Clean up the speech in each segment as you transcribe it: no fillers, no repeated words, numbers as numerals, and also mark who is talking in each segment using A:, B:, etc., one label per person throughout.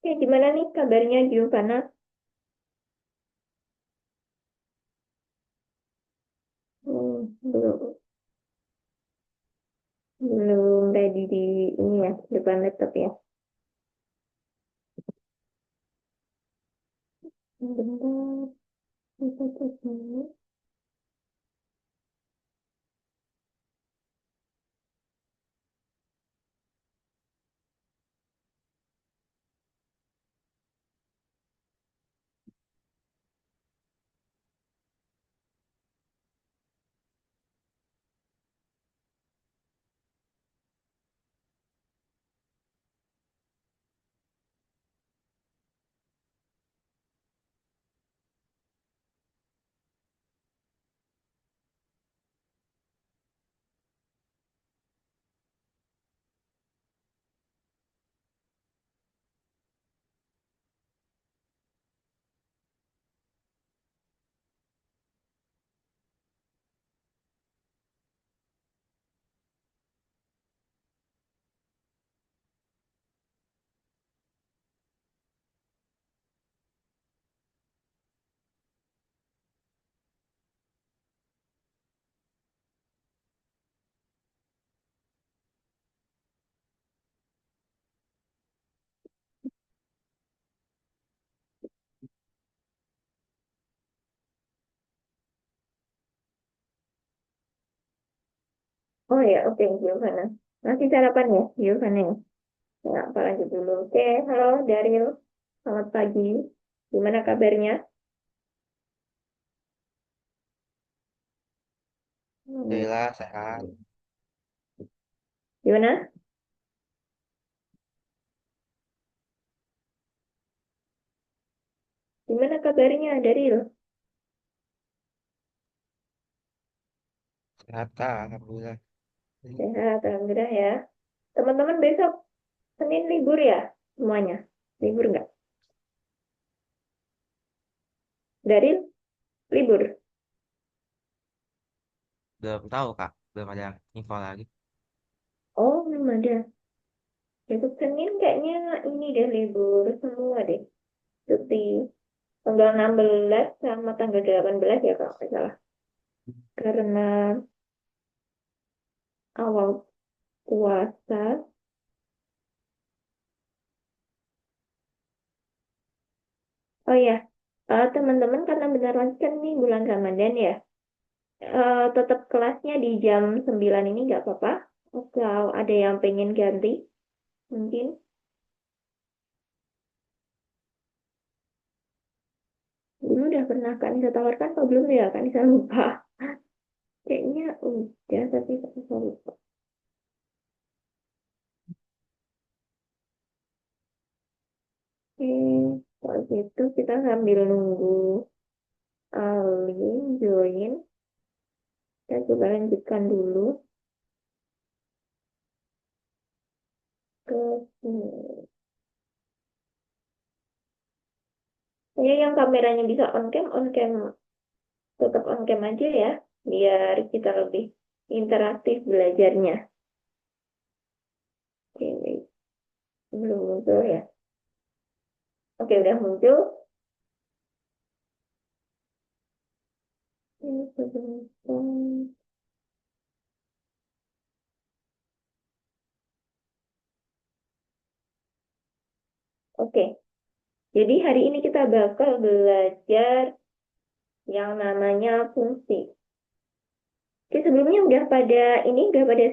A: Gimana nih kabarnya Giovanna? Belum belum ready di ini ya depan laptop ya. Bentar, bentar, bentar. Oh ya, oke Giovanna. Masih sarapan ya Giovanna ya? Ya, apa lanjut dulu. Oke, halo Daryl. Selamat pagi. Gimana kabarnya? Hmm,
B: Alhamdulillah sehat.
A: Gimana? Gimana kabarnya Daryl?
B: Sehat Kak, alhamdulillah.
A: Sehat, alhamdulillah ya. Teman-teman besok Senin libur ya? Semuanya? Libur nggak? Daryl, libur?
B: Belum tahu Kak, belum ada info lagi.
A: Oh, belum ada. Besok Senin kayaknya ini deh libur semua deh. Cuti tanggal 16 sama tanggal 18 ya kalau nggak salah. Karena awal puasa. Oh ya, teman-teman karena bentar lagi kan nih bulan Ramadan ya. Tetap kelasnya di jam 9 ini nggak apa-apa. Atau ada yang pengen ganti mungkin. Dulu udah pernah kan saya tawarkan atau belum ya kan saya lupa. Kayaknya udah tapi saya lupa. Oke, kalau gitu kita sambil nunggu Ali join. Kita coba lanjutkan dulu ke sini. Saya yang kameranya bisa on cam tetap on cam aja ya, biar kita lebih interaktif belajarnya. Oke, wait. Belum muncul ya. Oke, udah muncul. Ini sebentar. Oke, jadi hari ini kita bakal belajar yang namanya fungsi. Oke, sebelumnya udah pada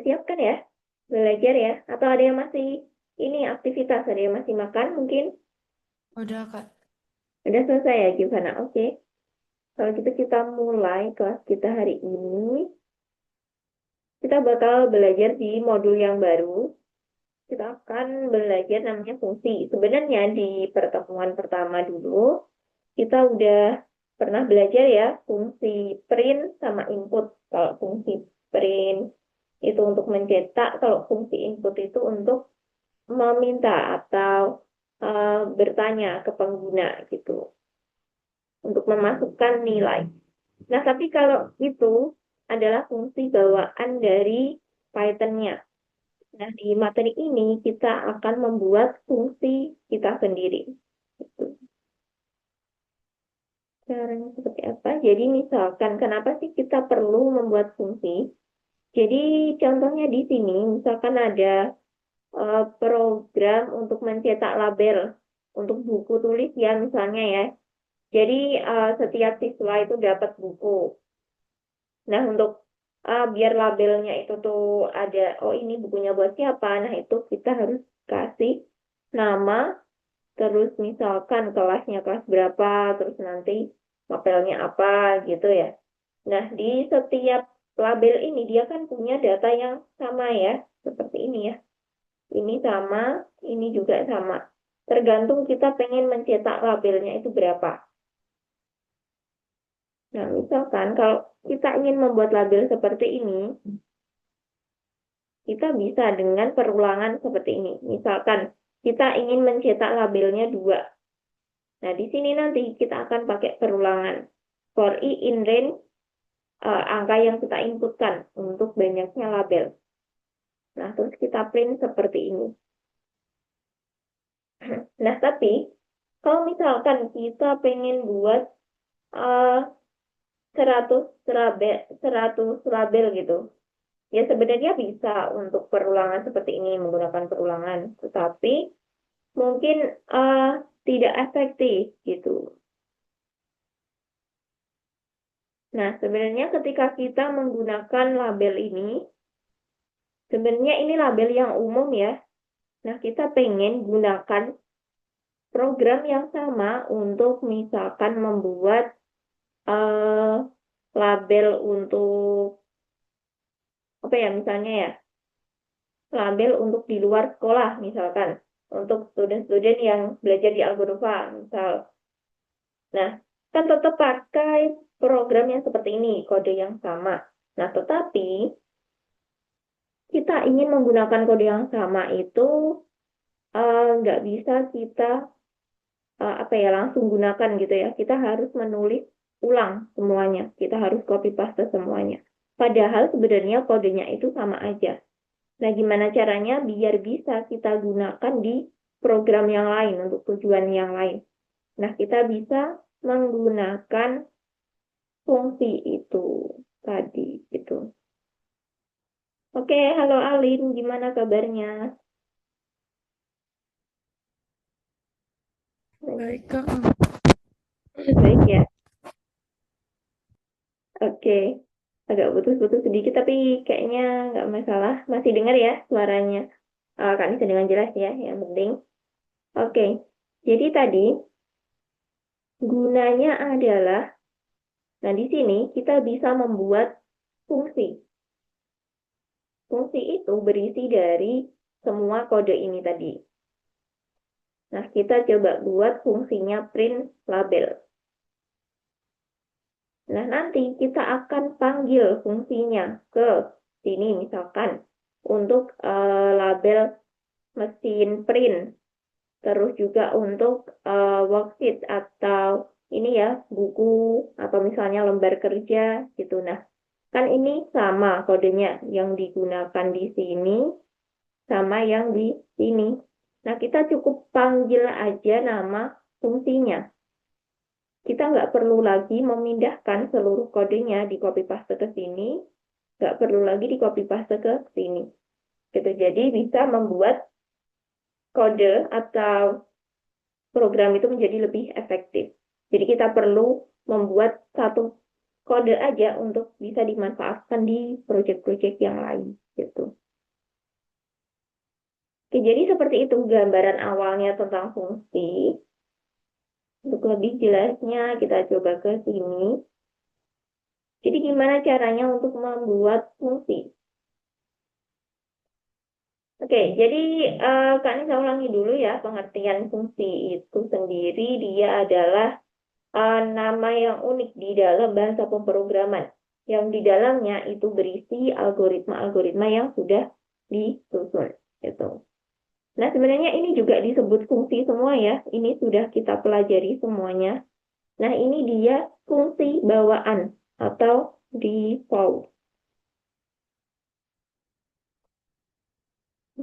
A: siap kan ya belajar ya? Atau ada yang masih ini aktivitas, ada yang masih makan mungkin?
B: Udah Kak.
A: Udah selesai ya gimana? Oke, kalau gitu kita mulai kelas kita hari ini. Kita bakal belajar di modul yang baru. Kita akan belajar namanya fungsi. Sebenarnya di pertemuan pertama dulu, kita udah pernah belajar ya fungsi print sama input. Kalau fungsi print itu untuk mencetak, kalau fungsi input itu untuk meminta atau bertanya ke pengguna gitu, untuk memasukkan nilai. Nah, tapi kalau itu adalah fungsi bawaan dari Python-nya. Nah, di materi ini kita akan membuat fungsi kita sendiri. Gitu. Caranya seperti apa? Jadi misalkan kenapa sih kita perlu membuat fungsi? Jadi contohnya di sini misalkan ada program untuk mencetak label untuk buku tulis ya misalnya ya. Jadi setiap siswa itu dapat buku. Nah untuk biar labelnya itu tuh ada, oh ini bukunya buat siapa? Nah itu kita harus kasih nama, terus misalkan kelasnya kelas berapa, terus nanti labelnya apa gitu ya. Nah di setiap label ini dia kan punya data yang sama ya, seperti ini ya. Ini sama, ini juga sama. Tergantung kita pengen mencetak labelnya itu berapa. Nah, misalkan kalau kita ingin membuat label seperti ini, kita bisa dengan perulangan seperti ini. Misalkan kita ingin mencetak labelnya 2. Nah, di sini nanti kita akan pakai perulangan. For i in range, angka yang kita inputkan untuk banyaknya label. Nah, terus kita print seperti ini. Nah, tapi kalau misalkan kita pengen buat uh, 100 label, 100 label gitu. Ya sebenarnya bisa untuk perulangan seperti ini menggunakan perulangan, tetapi mungkin tidak efektif gitu. Nah, sebenarnya ketika kita menggunakan label ini, sebenarnya ini label yang umum ya. Nah, kita pengen gunakan program yang sama untuk misalkan membuat uh, label untuk apa ya misalnya ya label untuk di luar sekolah misalkan untuk student-student yang belajar di Algodofa misal. Nah, kan tetap pakai program yang seperti ini, kode yang sama. Nah, tetapi kita ingin menggunakan kode yang sama itu nggak bisa kita apa ya langsung gunakan gitu ya. Kita harus menulis ulang semuanya. Kita harus copy paste semuanya. Padahal sebenarnya kodenya itu sama aja. Nah, gimana caranya biar bisa kita gunakan di program yang lain untuk tujuan yang lain? Nah, kita bisa menggunakan fungsi itu tadi gitu. Oke, halo Alin, gimana kabarnya?
B: Baik, Kak.
A: Baik ya. Oke, agak putus-putus sedikit tapi kayaknya nggak masalah. Masih dengar ya suaranya. Kak Nisa dengan jelas ya, yang penting. Oke, jadi tadi gunanya adalah, nah di sini kita bisa membuat fungsi. Fungsi itu berisi dari semua kode ini tadi. Nah, kita coba buat fungsinya print label. Nah, nanti kita akan panggil fungsinya ke sini misalkan untuk label mesin print. Terus juga untuk worksheet atau ini ya, buku atau misalnya lembar kerja gitu. Nah, kan ini sama kodenya yang digunakan di sini sama yang di sini. Nah, kita cukup panggil aja nama fungsinya. Kita nggak perlu lagi memindahkan seluruh kodenya di copy paste ke sini, nggak perlu lagi di copy paste ke sini. Gitu. Jadi bisa membuat kode atau program itu menjadi lebih efektif. Jadi kita perlu membuat satu kode aja untuk bisa dimanfaatkan di proyek-proyek yang lain. Gitu. Oke, jadi seperti itu gambaran awalnya tentang fungsi. Untuk lebih jelasnya kita coba ke sini. Jadi gimana caranya untuk membuat fungsi? Oke, jadi Kak Nisa ulangi dulu ya, pengertian fungsi itu sendiri dia adalah nama yang unik di dalam bahasa pemrograman. Yang di dalamnya itu berisi algoritma-algoritma yang sudah disusun. Gitu. Nah, sebenarnya ini juga disebut fungsi semua ya. Ini sudah kita pelajari semuanya. Nah, ini dia fungsi bawaan atau default.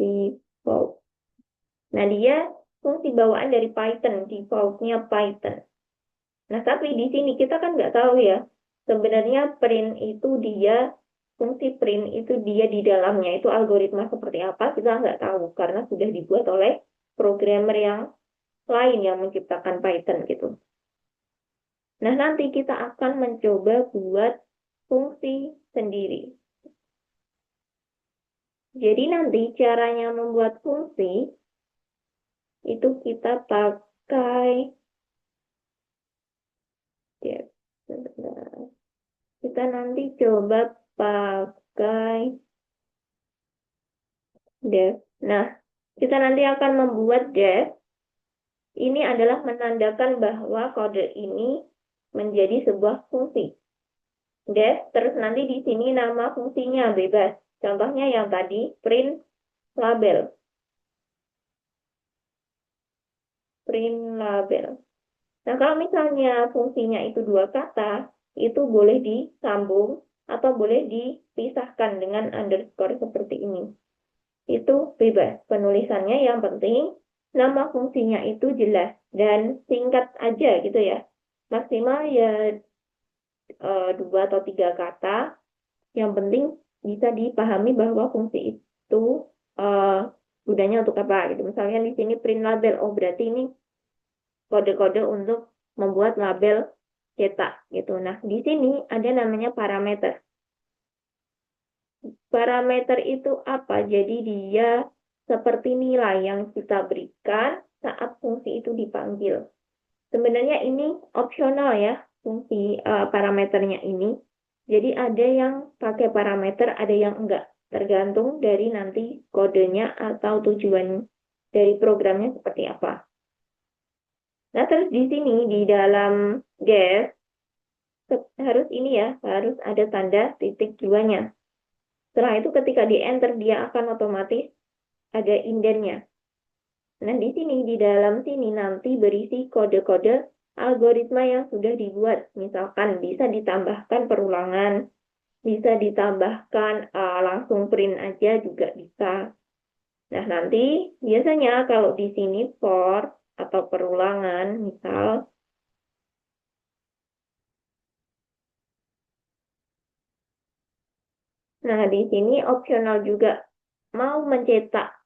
A: default. Nah, dia fungsi bawaan dari Python, defaultnya Python. Nah, tapi di sini kita kan nggak tahu ya, sebenarnya fungsi print itu dia di dalamnya itu algoritma seperti apa, kita nggak tahu, karena sudah dibuat oleh programmer yang lain yang menciptakan Python gitu. Nah, nanti kita akan mencoba buat fungsi sendiri. Jadi nanti caranya membuat fungsi itu kita pakai ya, sebentar. Kita nanti coba pakai def. Nah, kita nanti akan membuat def. Ini adalah menandakan bahwa kode ini menjadi sebuah fungsi. Def, terus nanti di sini nama fungsinya bebas. Contohnya yang tadi, print label. Print label. Nah, kalau misalnya fungsinya itu dua kata, itu boleh disambung atau boleh dipisahkan dengan underscore seperti ini. Itu bebas. Penulisannya yang penting nama fungsinya itu jelas dan singkat aja gitu ya. Maksimal ya 2 atau 3 kata. Yang penting bisa dipahami bahwa fungsi itu gunanya untuk apa gitu. Misalnya di sini print label, oh berarti ini kode-kode untuk membuat label cetak gitu. Nah, di sini ada namanya parameter. Parameter itu apa? Jadi dia seperti nilai yang kita berikan saat fungsi itu dipanggil. Sebenarnya ini opsional ya, fungsi parameternya ini. Jadi ada yang pakai parameter, ada yang enggak. Tergantung dari nanti kodenya atau tujuan dari programnya seperti apa. Nah, terus di sini di dalam get harus ini ya, harus ada tanda titik duanya. Setelah itu ketika di enter dia akan otomatis ada indennya. Nah, di sini di dalam sini nanti berisi kode-kode algoritma yang sudah dibuat. Misalkan bisa ditambahkan perulangan, bisa ditambahkan langsung print aja juga bisa. Nah, nanti biasanya kalau di sini for atau perulangan, misal nah, di sini opsional juga mau mencetak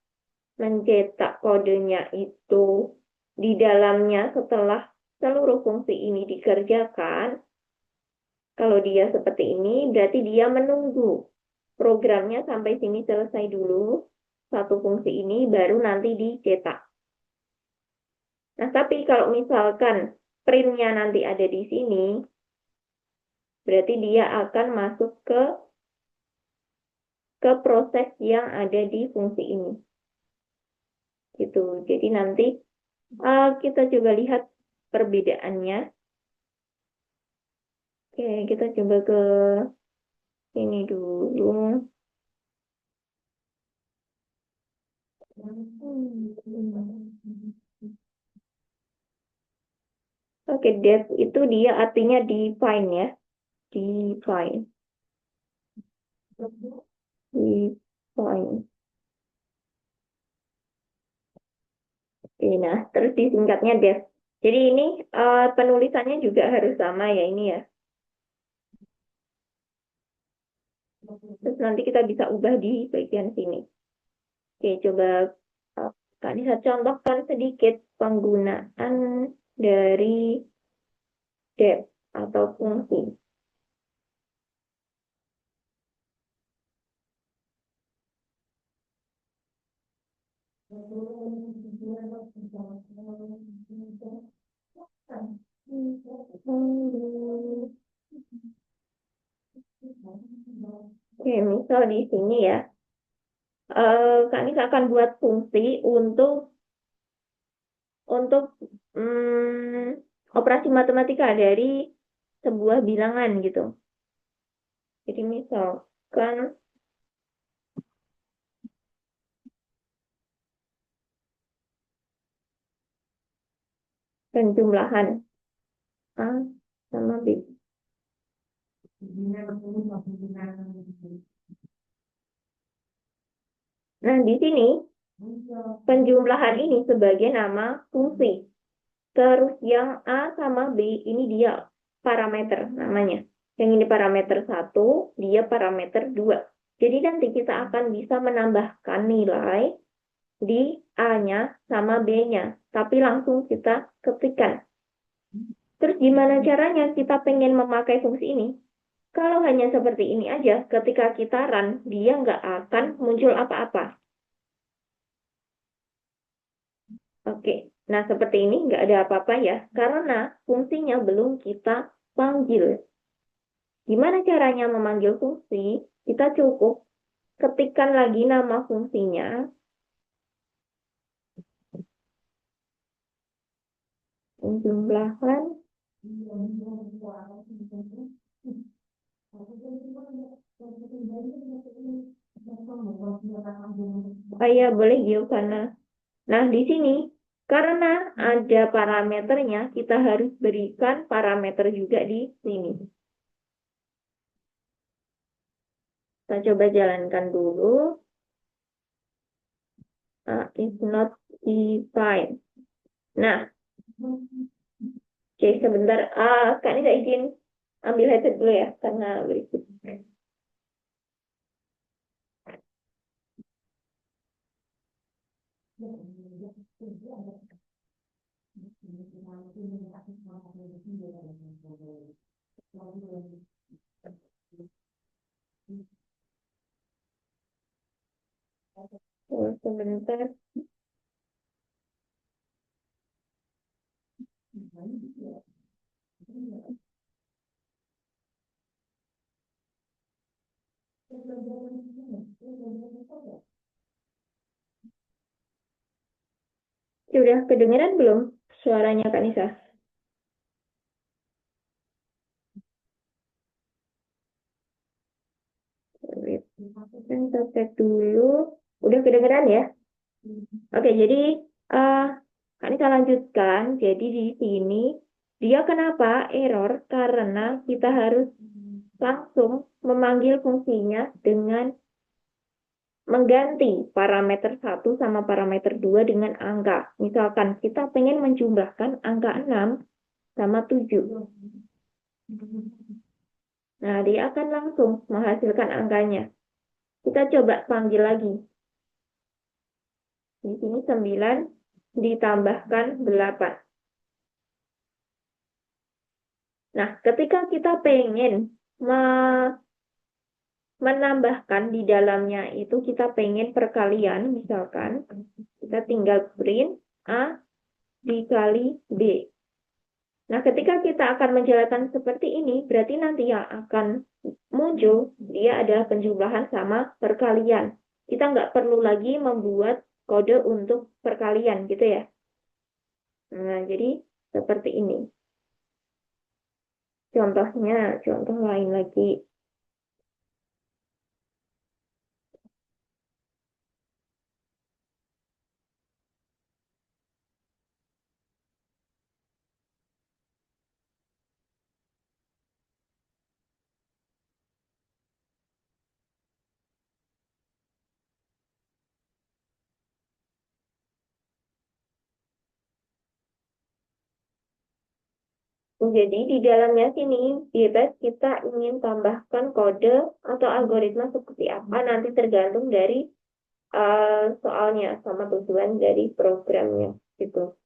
A: kodenya itu di dalamnya setelah seluruh fungsi ini dikerjakan. Kalau dia seperti ini, berarti dia menunggu programnya sampai sini selesai dulu. Satu fungsi ini baru nanti dicetak. Nah, tapi kalau misalkan printnya nanti ada di sini, berarti dia akan masuk ke proses yang ada di fungsi ini. Gitu. Jadi nanti kita coba lihat perbedaannya. Oke, kita coba ke ini dulu. Oke, def itu dia artinya define ya. Define. Define. Oke, nah, terus disingkatnya def. Jadi ini penulisannya juga harus sama ya ini ya. Terus nanti kita bisa ubah di bagian sini. Oke, coba Kak Nisa contohkan sedikit penggunaan dari def atau fungsi. Oke, misal di sini ya, Kak Nisa akan buat fungsi untuk operasi matematika dari sebuah bilangan gitu. Jadi misalkan penjumlahan A sama B. Nah, di sini penjumlahan ini sebagai nama fungsi. Terus yang A sama B ini dia parameter namanya. Yang ini parameter 1, dia parameter 2. Jadi nanti kita akan bisa menambahkan nilai di A-nya sama B-nya. Tapi langsung kita ketikkan. Terus gimana caranya kita pengen memakai fungsi ini? Kalau hanya seperti ini aja, ketika kita run, dia nggak akan muncul apa-apa. Oke, nah seperti ini nggak ada apa-apa ya, karena fungsinya belum kita panggil. Gimana caranya memanggil fungsi? Kita cukup ketikkan lagi nama fungsinya, penjumlahan. Oh iya, boleh Giovanna. Nah, di sini karena ada parameternya, kita harus berikan parameter juga di sini. Kita coba jalankan dulu. Is not defined. Nah, oke, sebentar. Kak Nisa izin ambil headset dulu ya, karena berikut. Sebentar. Sudah kedengeran belum suaranya Kak Nisa? Kita cek dulu. Udah kedengeran ya? Oke, jadi Kak Nisa lanjutkan. Jadi di sini dia kenapa error? Karena kita harus langsung memanggil fungsinya dengan mengganti parameter 1 sama parameter 2 dengan angka. Misalkan kita pengen menjumlahkan angka 6 sama 7. Nah, dia akan langsung menghasilkan angkanya. Kita coba panggil lagi. Di sini 9 ditambahkan 8. Nah, ketika kita pengen menambahkan di dalamnya itu kita pengen perkalian, misalkan kita tinggal print A dikali B. Nah, ketika kita akan menjalankan seperti ini, berarti nanti yang akan muncul dia adalah penjumlahan sama perkalian. Kita nggak perlu lagi membuat kode untuk perkalian gitu ya. Nah, jadi seperti ini. Contohnya, contoh lain lagi. Jadi di dalamnya sini bebas kita ingin tambahkan kode atau algoritma seperti apa nanti tergantung dari soalnya sama tujuan dari programnya gitu.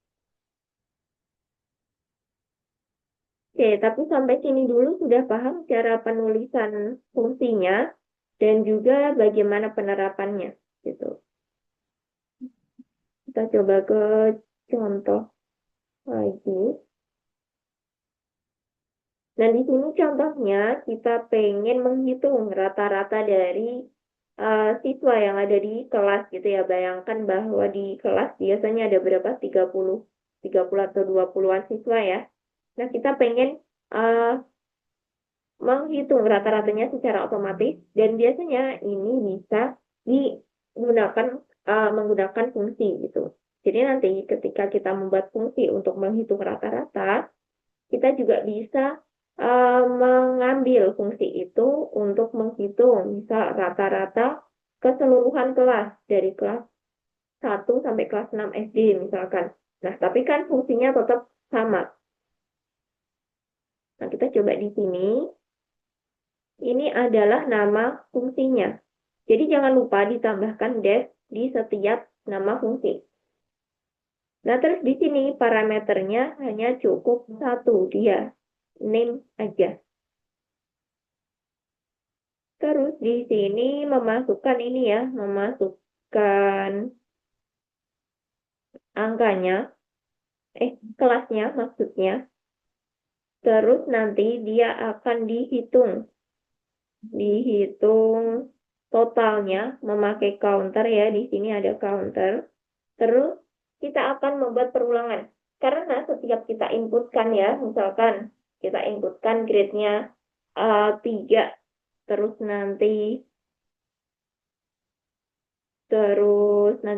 A: Oke, tapi sampai sini dulu sudah paham cara penulisan fungsinya dan juga bagaimana penerapannya gitu. Kita coba ke contoh lagi. Nah, di sini contohnya kita pengen menghitung rata-rata dari siswa yang ada di kelas gitu ya. Bayangkan bahwa di kelas biasanya ada berapa? 30 atau 20-an siswa ya. Nah, kita pengen menghitung rata-ratanya secara otomatis dan biasanya ini bisa digunakan menggunakan fungsi gitu. Jadi nanti ketika kita membuat fungsi untuk menghitung rata-rata, kita juga bisa mengambil fungsi itu untuk menghitung misal rata-rata keseluruhan kelas dari kelas 1 sampai kelas 6 SD misalkan. Nah, tapi kan fungsinya tetap sama. Nah, kita coba di sini. Ini adalah nama fungsinya. Jadi jangan lupa ditambahkan dash di setiap nama fungsi. Nah, terus di sini parameternya hanya cukup satu, dia name aja. Terus di sini memasukkan ini ya, memasukkan angkanya, kelasnya maksudnya. Terus nanti dia akan dihitung totalnya memakai counter ya, di sini ada counter. Terus kita akan membuat perulangan. Karena setiap kita inputkan ya, misalkan kita inputkan grade-nya 3, terus nanti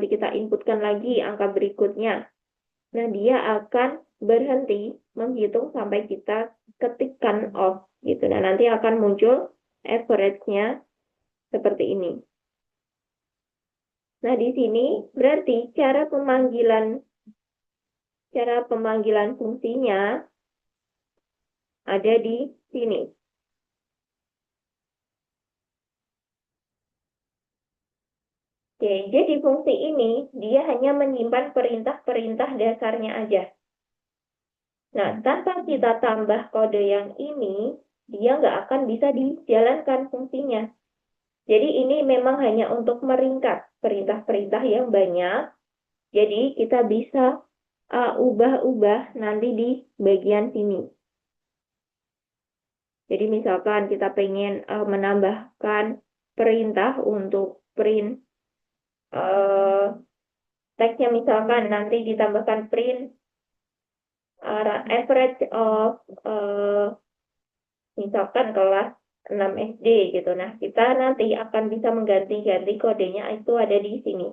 A: kita inputkan lagi angka berikutnya. Nah, dia akan berhenti menghitung sampai kita ketikkan off gitu. Nah, nanti akan muncul average-nya seperti ini. Nah, di sini berarti cara pemanggilan fungsinya ada di sini. Oke, jadi fungsi ini dia hanya menyimpan perintah-perintah dasarnya aja. Nah, tanpa kita tambah kode yang ini, dia nggak akan bisa dijalankan fungsinya. Jadi ini memang hanya untuk meringkas perintah-perintah yang banyak. Jadi kita bisa ubah-ubah nanti di bagian sini. Jadi misalkan kita pengen menambahkan perintah untuk print teksnya, misalkan nanti ditambahkan print average of misalkan kelas 6 SD gitu. Nah, kita nanti akan bisa mengganti-ganti kodenya, itu ada di sini.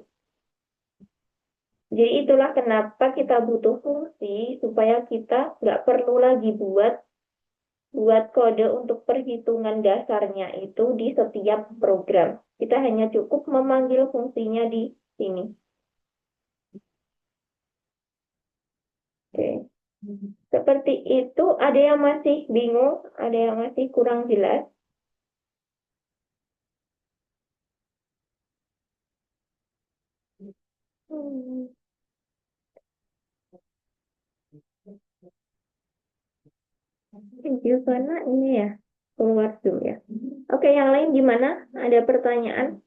A: Jadi itulah kenapa kita butuh fungsi, supaya kita nggak perlu lagi buat kode untuk perhitungan dasarnya itu di setiap program. Kita hanya cukup memanggil fungsinya di sini. Oke. Seperti itu, ada yang masih bingung, ada yang masih kurang jelas? Hmm. Karena ini ya, keluar Zoom ya. Oke, yang lain gimana? Ada pertanyaan?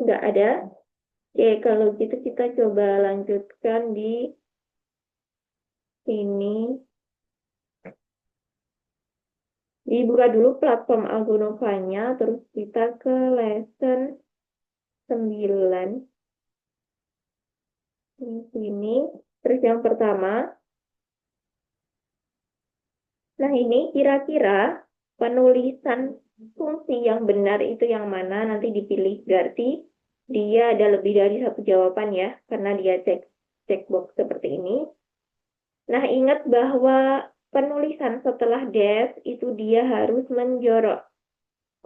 A: Nggak ada? Oke, kalau gitu kita coba lanjutkan di sini. Dibuka dulu platform Algonova-nya, terus kita ke lesson 9. Di sini. Terus yang pertama. Nah, ini kira-kira penulisan fungsi yang benar itu yang mana, nanti dipilih. Berarti dia ada lebih dari satu jawaban ya, karena dia checkbox seperti ini. Nah, ingat bahwa penulisan setelah dash itu dia harus menjorok.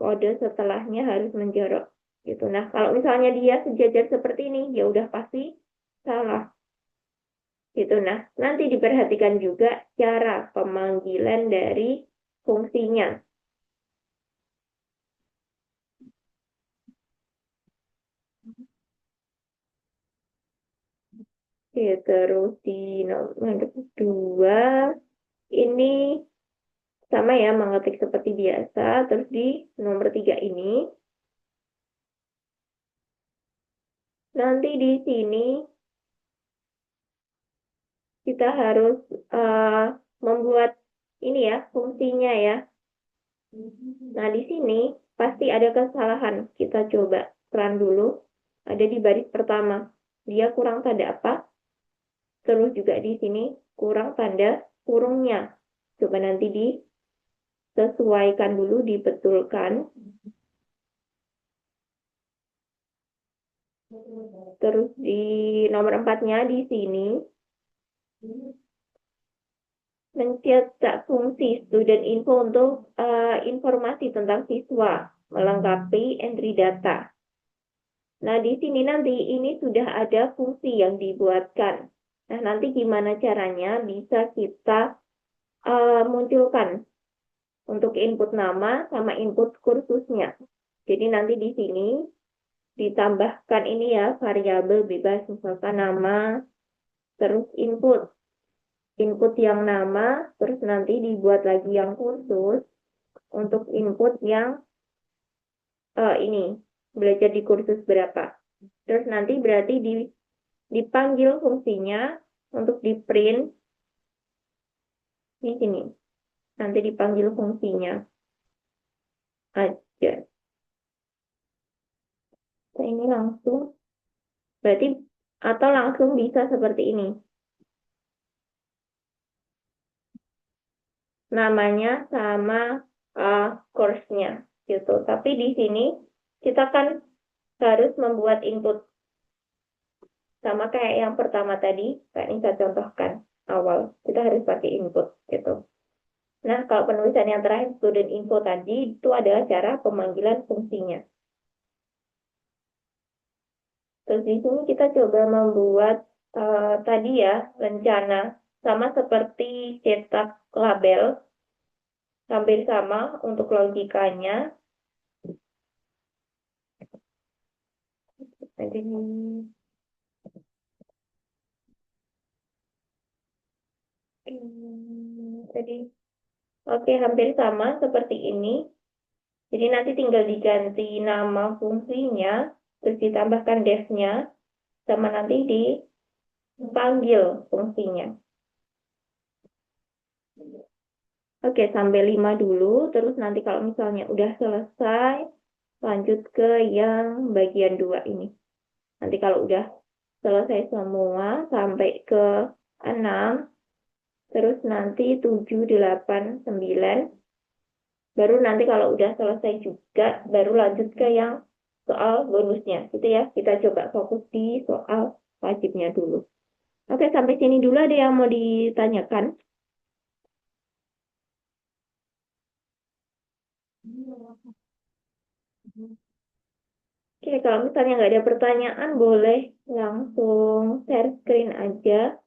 A: Kode setelahnya harus menjorok. Gitu. Nah, kalau misalnya dia sejajar seperti ini, ya udah pasti salah. Gitu. Nah, nanti diperhatikan juga cara pemanggilan dari fungsinya. Oke, terus di nomor 2, ini sama ya, mengetik seperti biasa. Terus di nomor 3 ini, nanti di sini kita harus membuat ini ya, fungsinya ya. Nah, di sini pasti ada kesalahan. Kita coba run dulu. Ada di baris pertama. Dia kurang tanda apa? Terus juga di sini kurang tanda kurungnya. Coba nanti disesuaikan dulu, dibetulkan. Terus di nomor 4-nya di sini mencetak fungsi student info untuk informasi tentang siswa. melengkapi entry data. Nah, di sini nanti ini sudah ada fungsi yang dibuatkan. Nah, nanti gimana caranya bisa kita munculkan untuk input nama sama input kursusnya. Jadi nanti di sini ditambahkan ini ya variabel bebas misalkan nama terus input yang nama terus nanti dibuat lagi yang kursus untuk input yang ini belajar di kursus berapa. Terus nanti berarti dipanggil fungsinya untuk di print di sini. Nanti dipanggil fungsinya aja. Nah, ini langsung berarti atau langsung bisa seperti ini. Namanya sama course-nya gitu. Tapi di sini kita kan harus membuat input sama kayak yang pertama tadi, kayak ini saya contohkan awal. Kita harus pakai input gitu. Nah, kalau penulisan yang terakhir student info tadi itu adalah cara pemanggilan fungsinya. Terus di sini kita coba membuat tadi ya rencana sama seperti cetak label, hampir sama untuk logikanya. Jadi jadi oke hampir sama seperti ini. Jadi nanti tinggal diganti nama fungsinya, terus ditambahkan def-nya, sama nanti dipanggil fungsinya. Oke, sampai 5 dulu, terus nanti kalau misalnya udah selesai, lanjut ke yang bagian 2 ini. Nanti kalau udah selesai semua, sampai ke 6, terus nanti 7, 8, 9, baru nanti kalau udah selesai juga, baru lanjut ke yang soal bonusnya. Gitu ya, kita coba fokus di soal wajibnya dulu. Oke, sampai sini dulu ada yang mau ditanyakan? Oke, kalau misalnya nggak ada pertanyaan, boleh langsung share screen aja.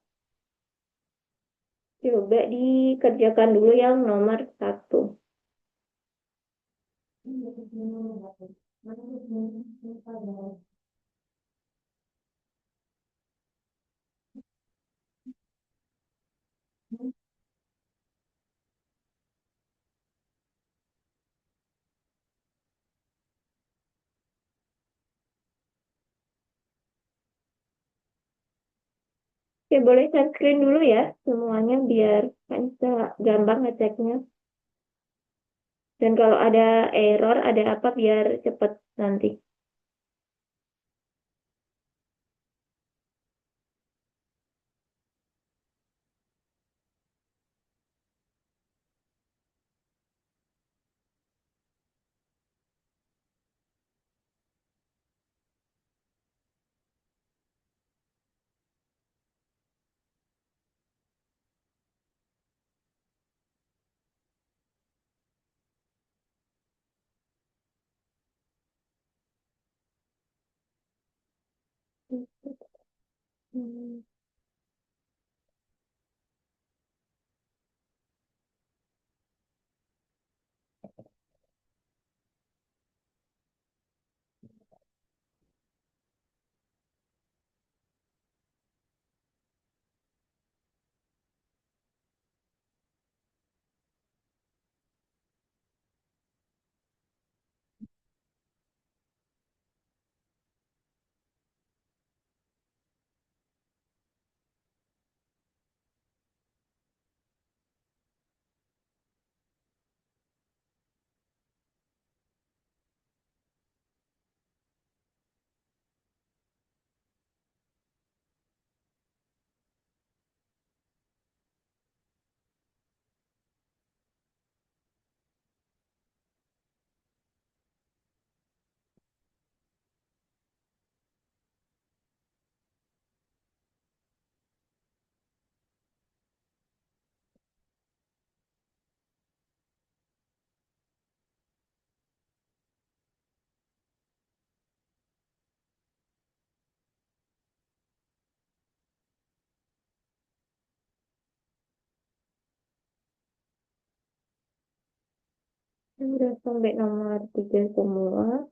A: Coba dikerjakan dulu yang nomor 1. Oke, boleh share screen dulu ya semuanya biar kan bisa gampang ngeceknya. Dan kalau ada error, ada apa biar cepet nanti. Hmm. Udah sampai nomor 3 semua.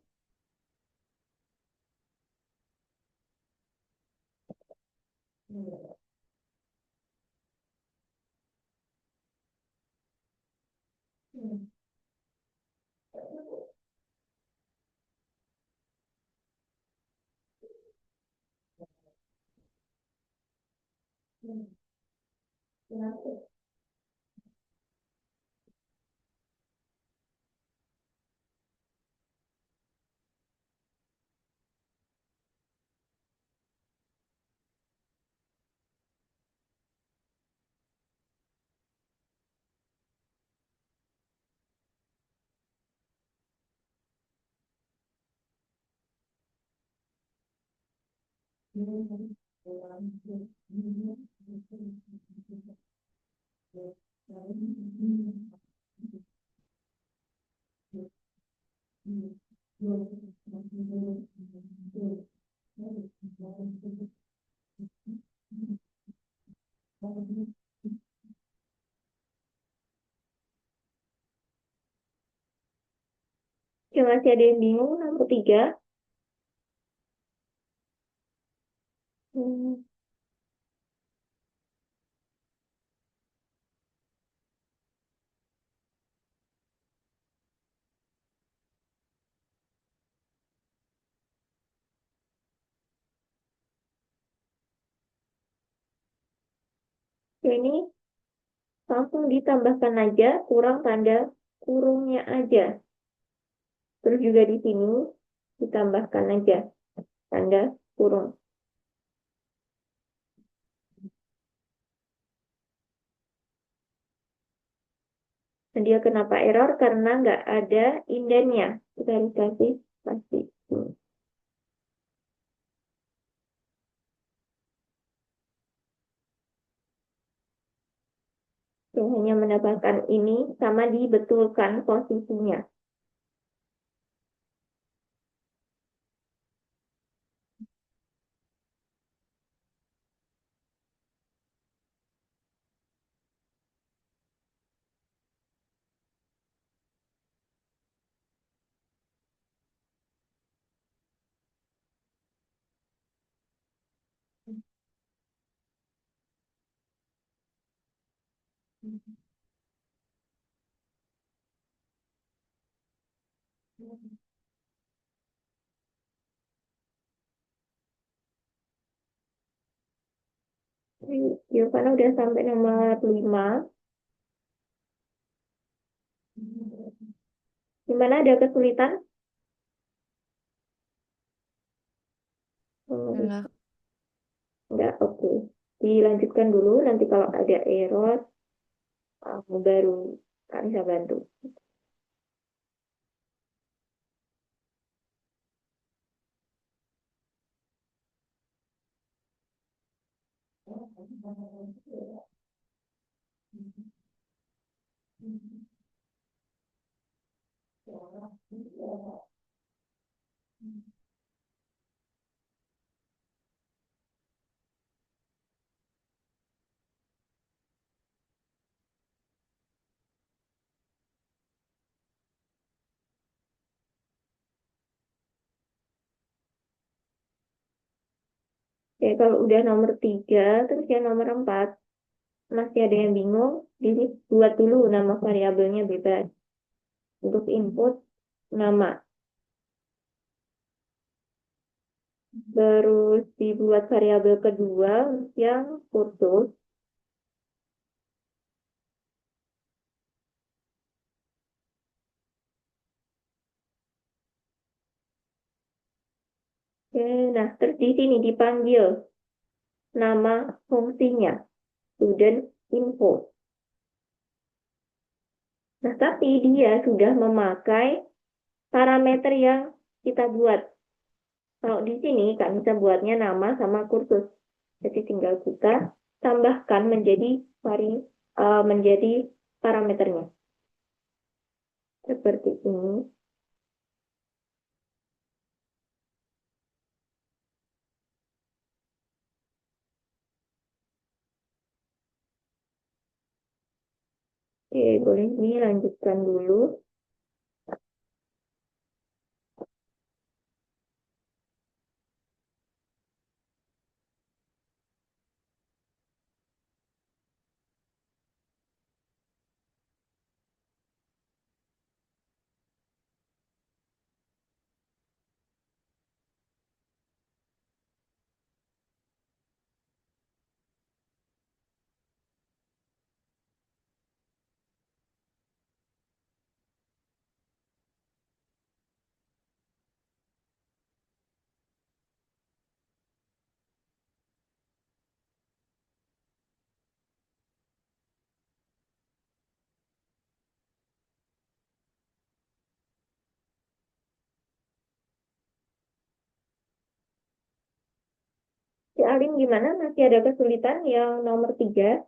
A: Ya, masih ada yang bingung nomor 3. Hmm, ya ini langsung ditambahkan aja, kurang tanda kurungnya aja. Terus juga di sini ditambahkan aja tanda kurung. Nah, dia kenapa error? Karena nggak ada indennya. Kita harus kasih pasti. Yang hanya mendapatkan ini sama dibetulkan posisinya. Giovanna udah sampai nomor 5. Gimana, ada kesulitan?
B: Enggak.
A: Enggak, oke. Dilanjutkan dulu, nanti kalau ada error, baru Kak bisa bantu. Oke, kalau udah nomor 3, terus yang nomor 4, masih ada yang bingung, dibuat dulu nama variabelnya bebas. Untuk input, nama. Terus dibuat variabel kedua yang kursus. Oke, nah terus di sini dipanggil nama fungsinya, student info. Nah, tapi dia sudah memakai parameter yang kita buat. Kalau di sini Kak bisa buatnya nama sama kursus. Jadi tinggal kita tambahkan menjadi parameternya. Seperti ini. Oke, boleh ini lanjutkan dulu. Alim gimana? Masih ada kesulitan yang nomor 3?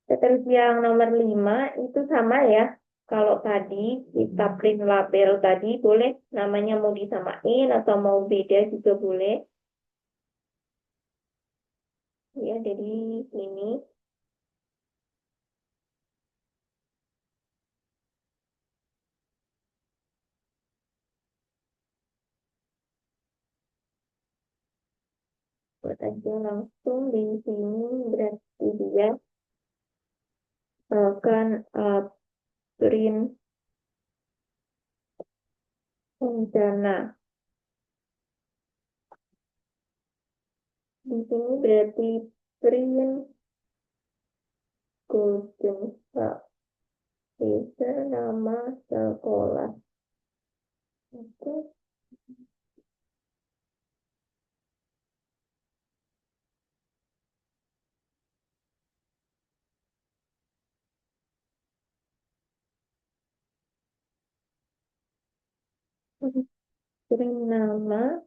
A: Terus yang nomor 5 itu sama ya. Kalau tadi kita print label tadi boleh namanya mau disamain atau mau beda juga boleh. Ya, jadi ini buat aja langsung di sini berarti dia akan print rencana. Di sini berarti print Golden User nama sekolah. Oke, print nama,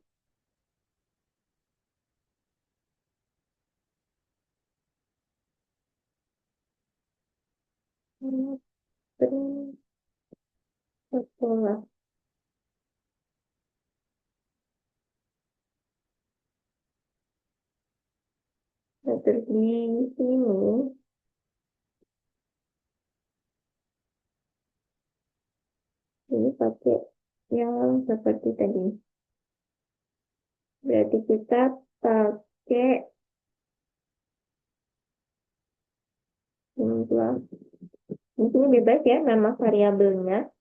A: print sekolah. Nah, terus di sini ini pakai yang seperti tadi. Berarti kita pakai jumlah. Di sini bebas ya nama variabelnya.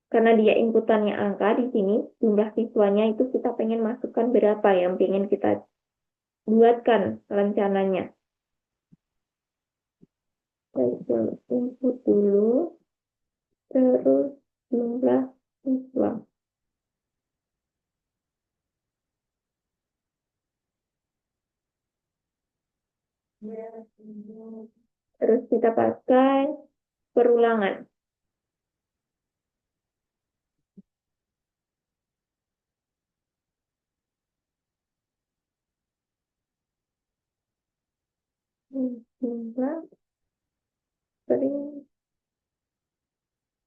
A: Karena dia inputannya angka di sini, jumlah siswanya itu kita pengen masukkan berapa yang pengen kita buatkan rencananya. Kita input dulu, terus jumlah siswa. Terus kita pakai perulangan. Jumlah print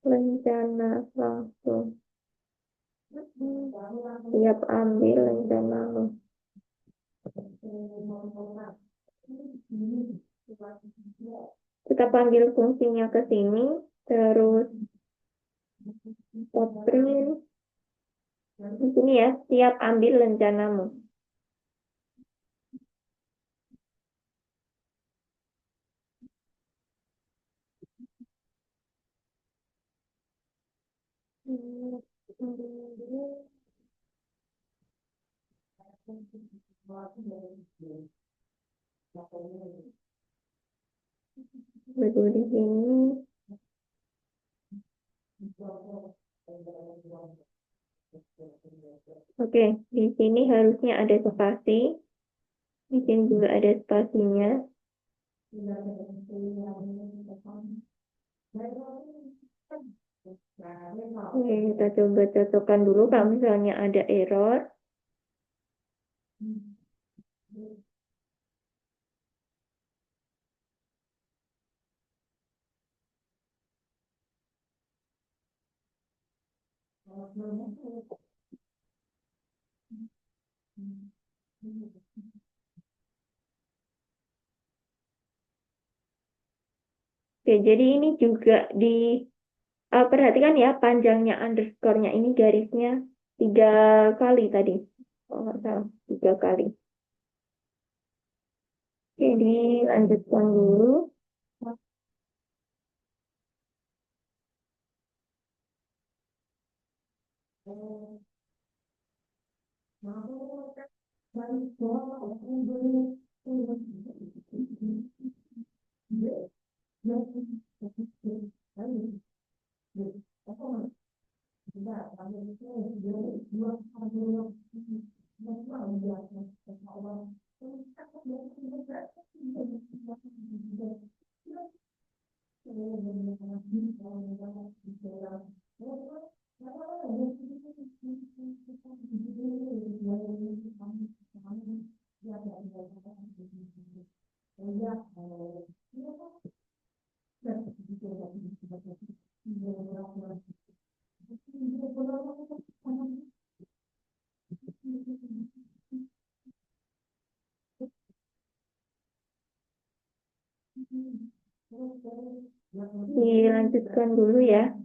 A: rencana langsung. Siap ambil rencana lo. Kita panggil fungsinya ke sini, terus print di sini ya, siap ambil rencanamu. Baru di sini. Oke, di sini harusnya ada spasi. Bikin dulu ada spasinya. Oke, kita coba cocokkan dulu kalau misalnya ada error. Oke, jadi ini juga perhatikan ya panjangnya underscore-nya ini garisnya 3 kali tadi. Oh, nggak salah, 3 kali. Oke, dilanjutkan dulu. Dilanjutkan dulu ya.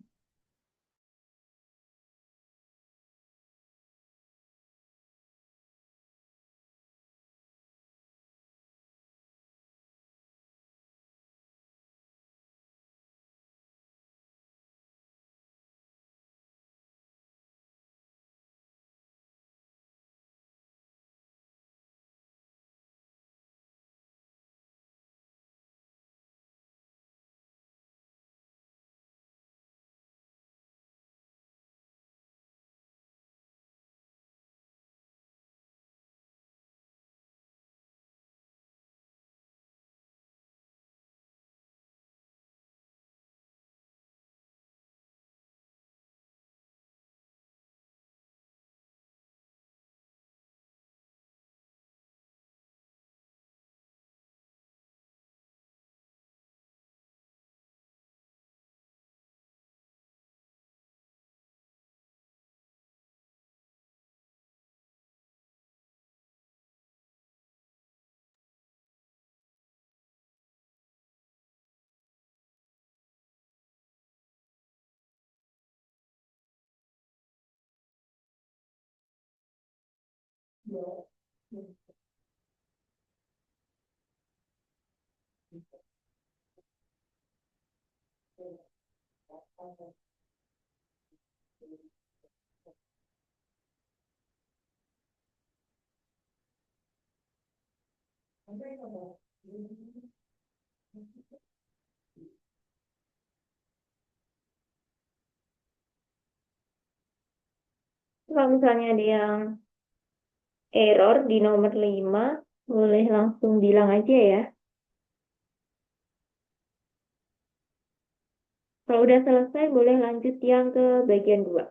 A: Kalau misalnya ada yang error di nomor 5, boleh langsung bilang aja ya. Kalau udah selesai, boleh lanjut yang ke bagian 2.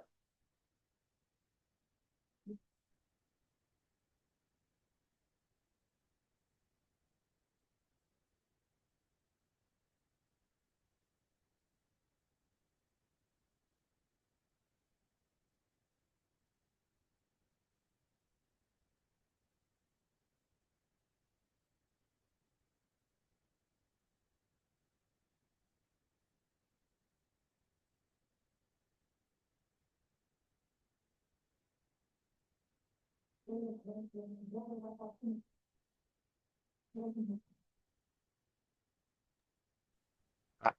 B: Kak,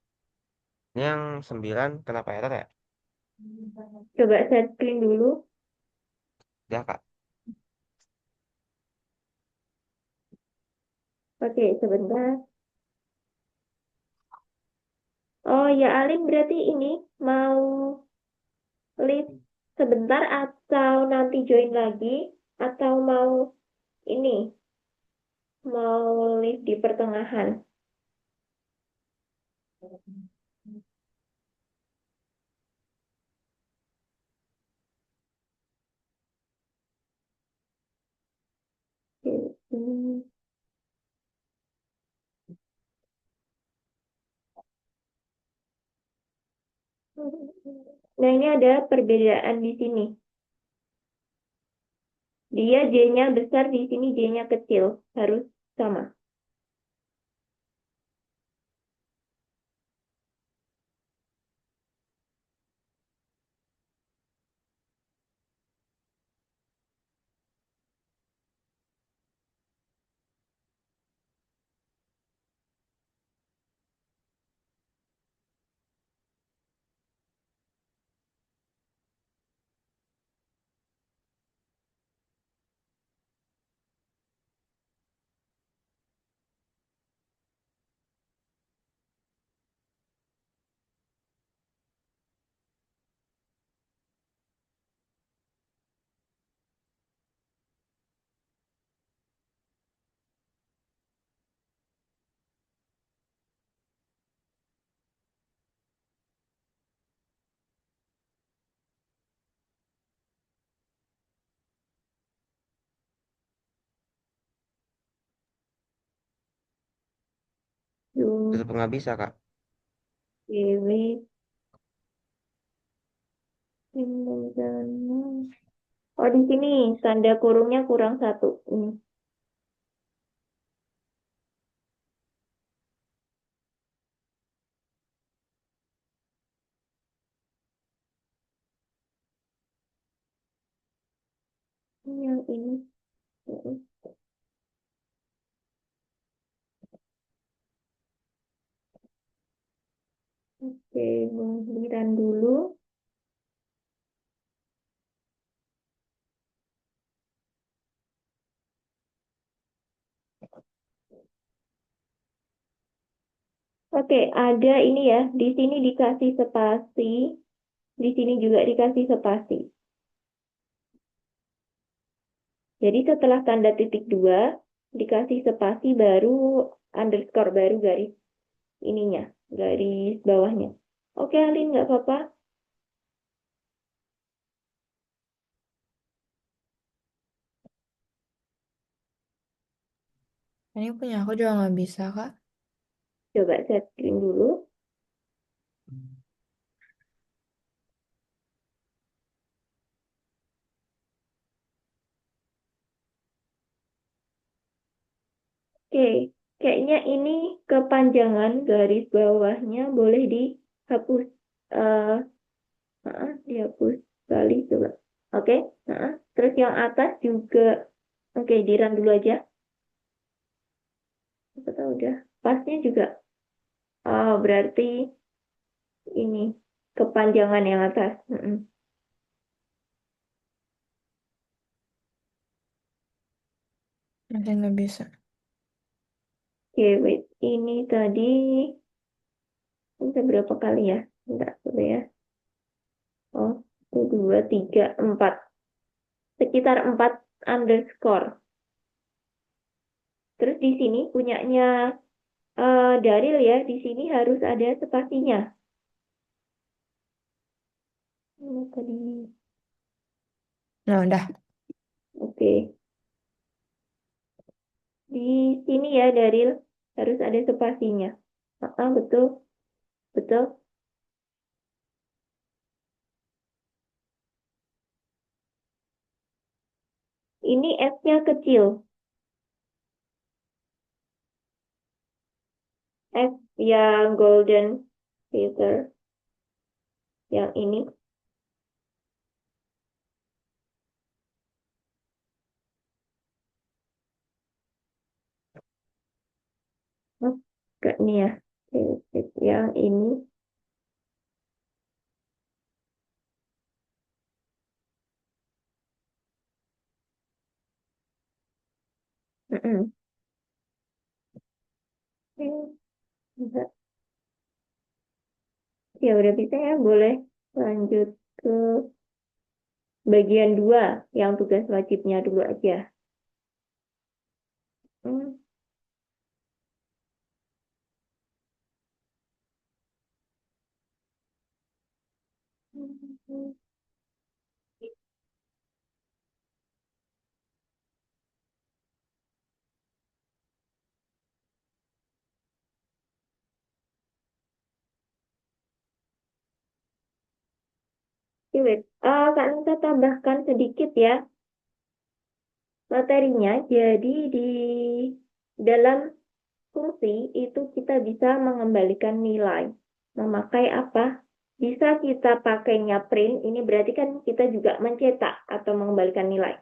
B: ini yang 9 kenapa error ya?
A: Coba set screen dulu.
B: Udah, Kak.
A: Oke, sebentar. Oh ya, Alim berarti ini mau leave sebentar atau nanti join lagi? Atau mau ini? mau lift di pertengahan. Hmm. Nah, ini ada perbedaan di sini. Dia J-nya besar, di sini J-nya kecil. Harus sama.
B: Tetap
A: Yuk,
B: nggak bisa, Kak.
A: pilih. Oh, di sini tanda kurungnya kurang satu. Ini. Yang ini. Oke, giliran dulu. Oke, ada ini ya. Di sini dikasih spasi. Di sini juga dikasih spasi. Jadi setelah tanda titik dua, dikasih spasi baru underscore baru garis ininya, garis bawahnya. Oke, Alin, nggak apa-apa.
C: Ini punya aku juga nggak bisa, Kak.
A: Coba set screen dulu. Oke, kayaknya ini kepanjangan garis bawahnya boleh dihapus. eh dihapus kali coba. Oke, terus yang atas juga. Oke, di-run dulu aja. Apa tahu udah. Pasnya juga. Oh, berarti ini kepanjangan yang atas.
C: Masih nggak bisa.
A: Oke, wait. Ini tadi bisa berapa kali ya? Enggak, coba ya. Oh, satu, dua, tiga, empat. Sekitar empat underscore. Terus di sini punyanya Daril ya. Di sini harus ada spasinya. Ini tadi.
C: Nah, udah.
A: Oke. Di sini ya Daril harus ada spasinya. Betul, betul. Ini S-nya kecil. S yang golden filter. Yang ini. Oh, enggak ini ya. Oke, yang ini. Mm-mm. Oke, bisa. Ya udah bisa ya, boleh lanjut ke bagian 2 yang tugas wajibnya dulu aja. Hmm. Wait, Kak Nisa tambahkan sedikit ya materinya. Jadi di dalam fungsi itu kita bisa mengembalikan nilai. Memakai apa? Bisa kita pakainya print, ini berarti kan kita juga mencetak atau mengembalikan nilai.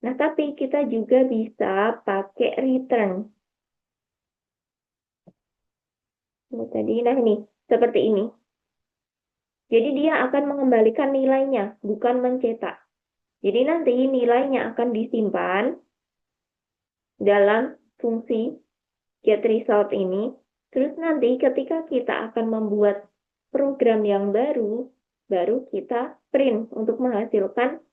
A: Nah, tapi kita juga bisa pakai return. Ini tadi, nah ini, seperti ini. Jadi dia akan mengembalikan nilainya, bukan mencetak. Jadi nanti nilainya akan disimpan dalam fungsi get result ini. Terus nanti ketika kita akan membuat program yang baru, baru kita print untuk menghasilkan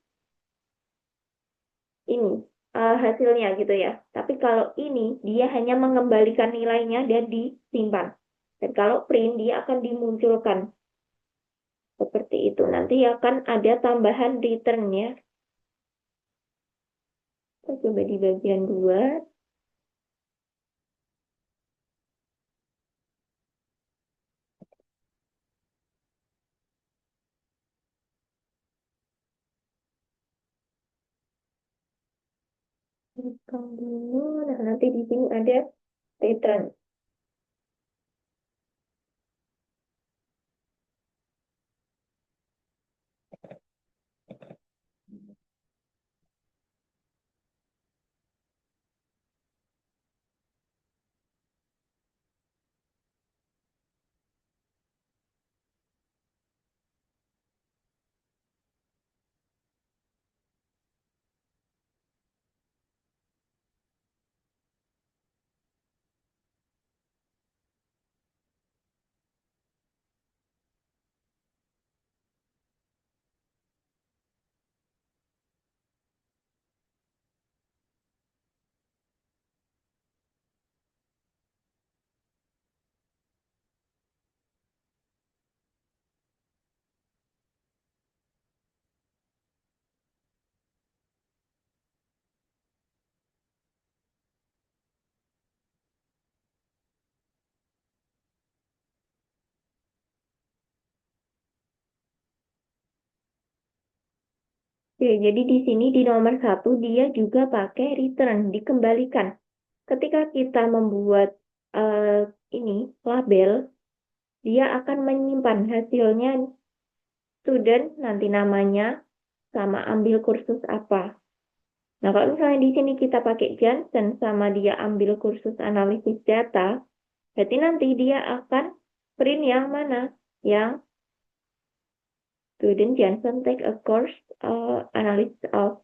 A: ini hasilnya gitu ya. Tapi kalau ini dia hanya mengembalikan nilainya dan disimpan. Dan kalau print dia akan dimunculkan seperti itu. Nanti akan ada tambahan return-nya. Kita coba di bagian 2. Bukan dulu. Nah, nanti di sini ada return. Oke, jadi di sini di nomor 1 dia juga pakai return, dikembalikan. Ketika kita membuat ini label, dia akan menyimpan hasilnya student, nanti namanya, sama ambil kursus apa. Nah, kalau misalnya di sini kita pakai Johnson sama dia ambil kursus analisis data, berarti nanti dia akan print yang mana? Yang student Johnson take a course analysis of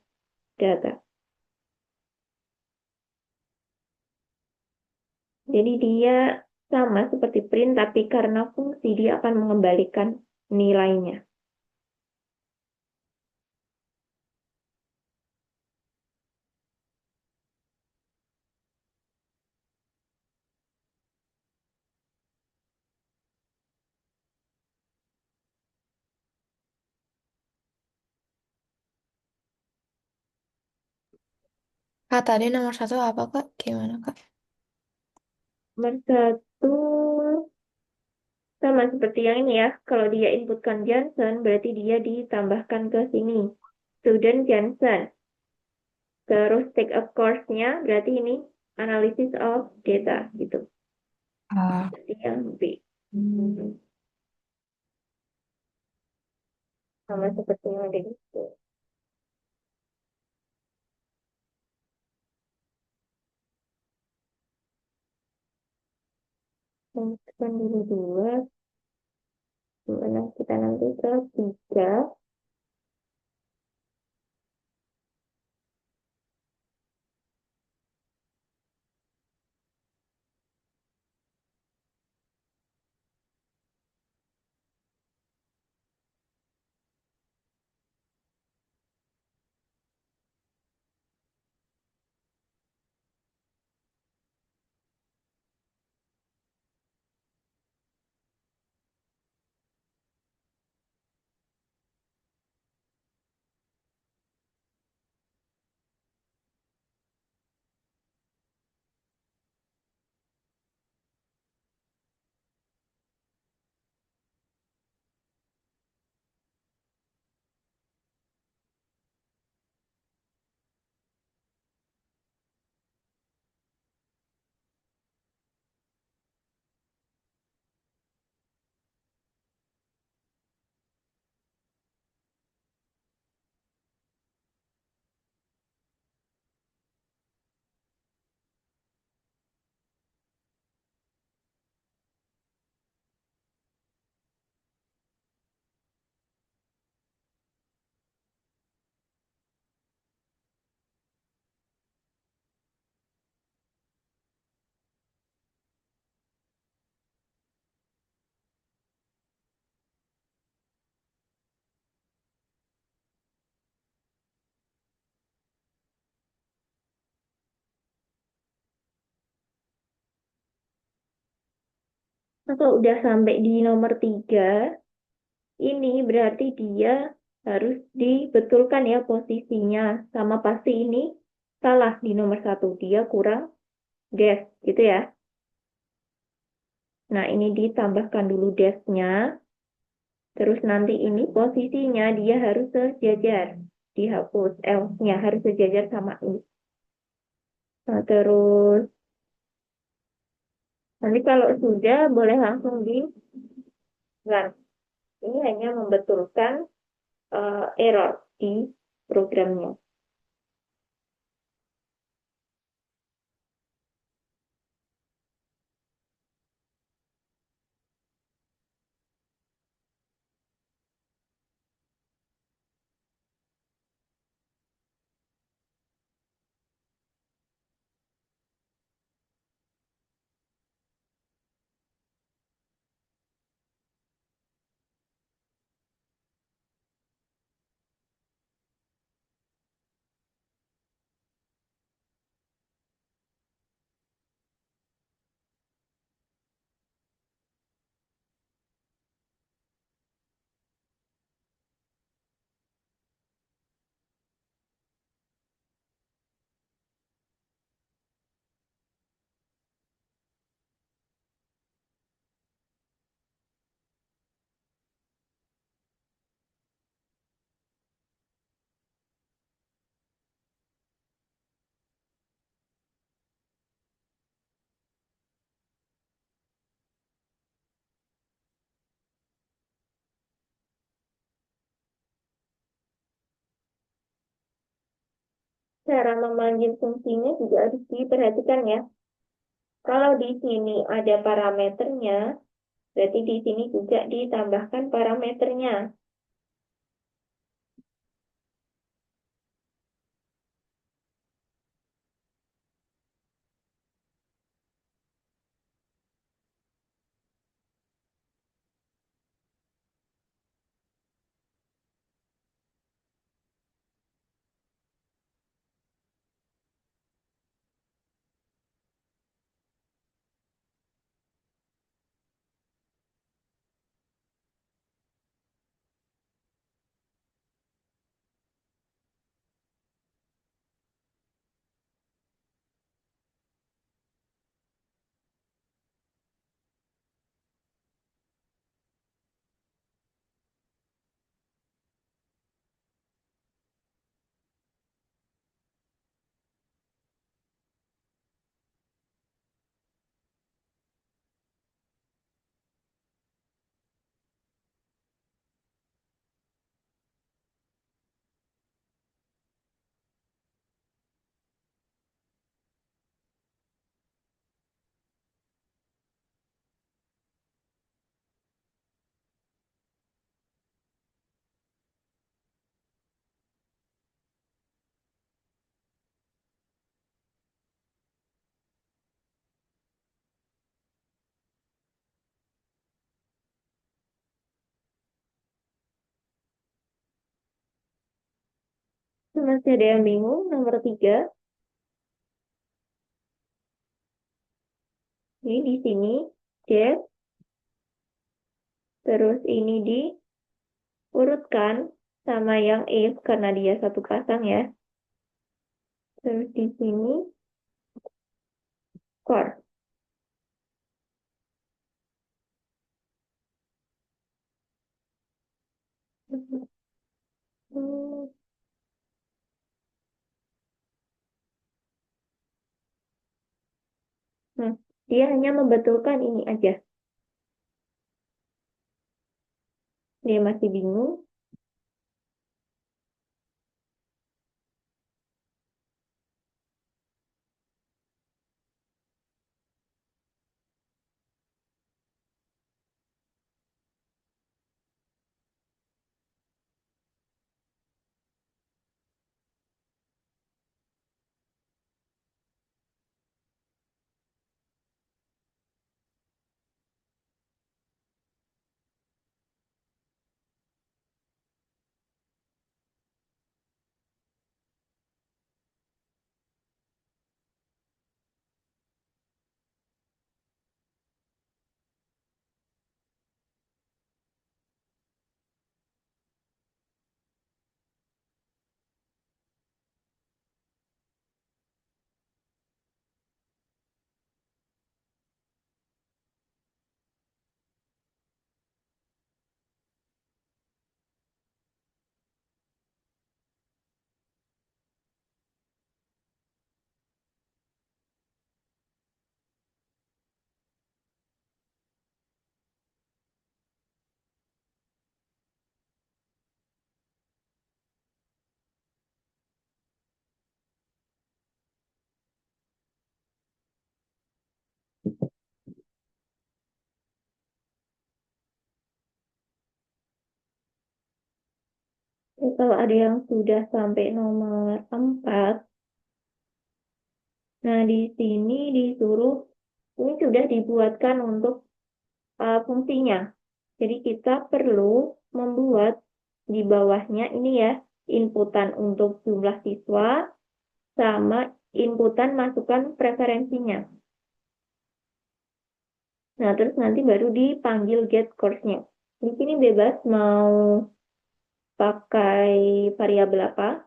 A: data. Jadi dia sama seperti print, tapi karena fungsi dia akan mengembalikan nilainya.
C: Kak, tadi nomor 1 apa, Kak? Gimana, Kak?
A: Nomor 1 sama seperti yang ini ya. Kalau dia inputkan Johnson, berarti dia ditambahkan ke sini. Student Johnson. Terus take up course-nya, berarti ini analysis of data gitu.
C: Ah,
A: Berarti yang B. Sama seperti yang ada di situ. Lanjutkan dulu 2. Gimana kita nanti ke 3. Nah, kalau udah sampai di nomor 3, ini berarti dia harus dibetulkan ya posisinya. Sama pasti ini salah di nomor 1. Dia kurang gas, gitu ya. Nah, ini ditambahkan dulu dasnya. Terus nanti ini posisinya dia harus sejajar. Dihapus L-nya harus sejajar sama I. Nah, terus nanti kalau sudah boleh langsung di run. Ini hanya membetulkan error di programnya. Cara memanggil fungsinya juga harus diperhatikan ya. Kalau di sini ada parameternya, berarti di sini juga ditambahkan parameternya. Masih ada yang bingung? Nomor 3, ini di sini, def, terus ini diurutkan sama yang if, karena dia satu pasang ya. Terus di sini, core. Hmm, hmm. Dia hanya membetulkan ini aja. Dia masih bingung. Kalau ada yang sudah sampai nomor 4, nah di sini disuruh, ini sudah dibuatkan untuk fungsinya. Jadi kita perlu membuat di bawahnya ini ya, inputan untuk jumlah siswa sama inputan masukan preferensinya. Nah, terus nanti baru dipanggil get course-nya. Di sini bebas mau pakai variabel apa.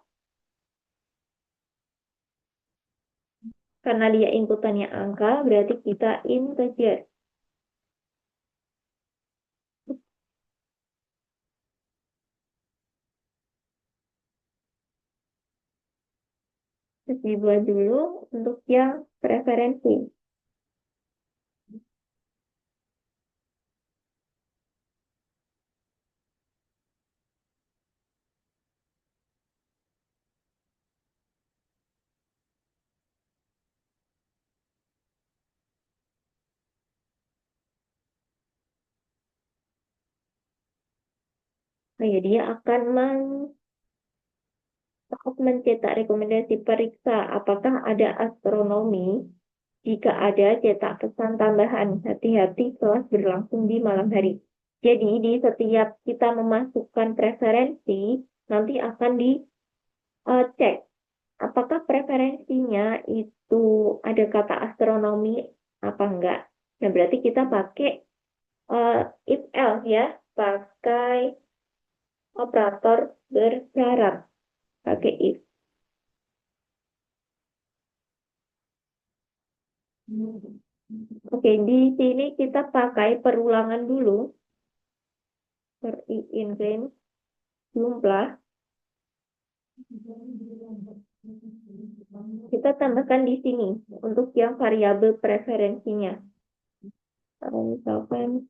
A: Karena dia inputannya angka, berarti kita integer. Terus dibuat dulu untuk yang preferensi. Nah, ya, dia akan mencetak rekomendasi periksa apakah ada astronomi. Jika ada, cetak pesan tambahan. Hati-hati kelas berlangsung di malam hari. Jadi, di setiap kita memasukkan preferensi, nanti akan dicek apakah preferensinya itu ada kata astronomi apa enggak. Nah, berarti kita pakai if else ya, pakai operator bersyarat, pakai if. Oke, di sini kita pakai perulangan dulu. Per in range jumlah. Kita tambahkan di sini untuk yang variabel preferensinya. Kalau misalkan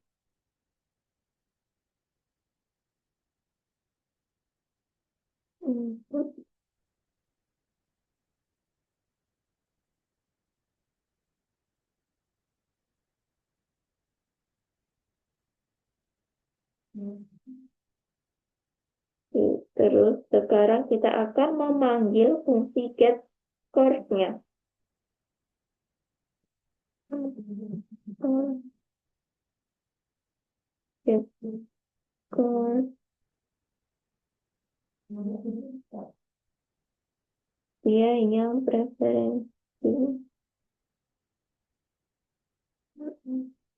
A: input terus sekarang kita akan memanggil fungsi get course-nya. Get course. Dia yang preferensi.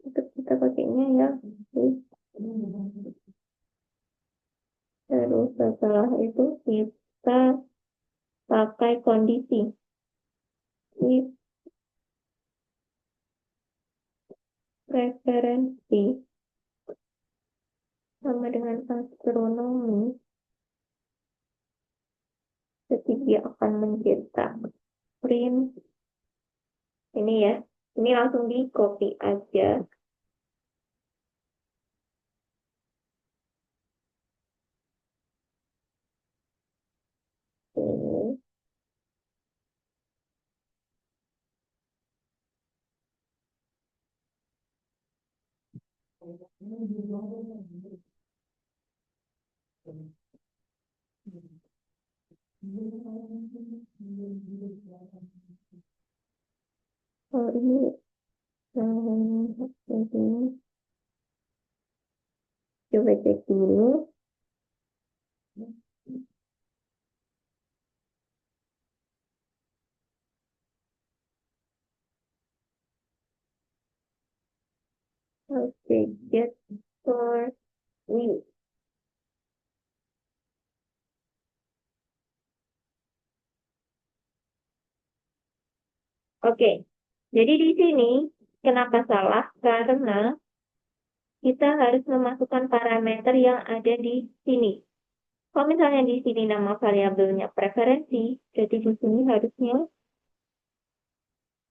A: Untuk kita pakainya ya. Terus setelah itu kita pakai kondisi. If preferensi sama dengan astronomi, jadi dia akan mencetak print ini ya. Ini langsung di copy aja. Ini. Oh, ini coba cek dulu. Oke, get for we. Oke, jadi di sini kenapa salah? Karena kita harus memasukkan parameter yang ada di sini. Kalau misalnya di sini nama variabelnya preferensi, jadi di sini harusnya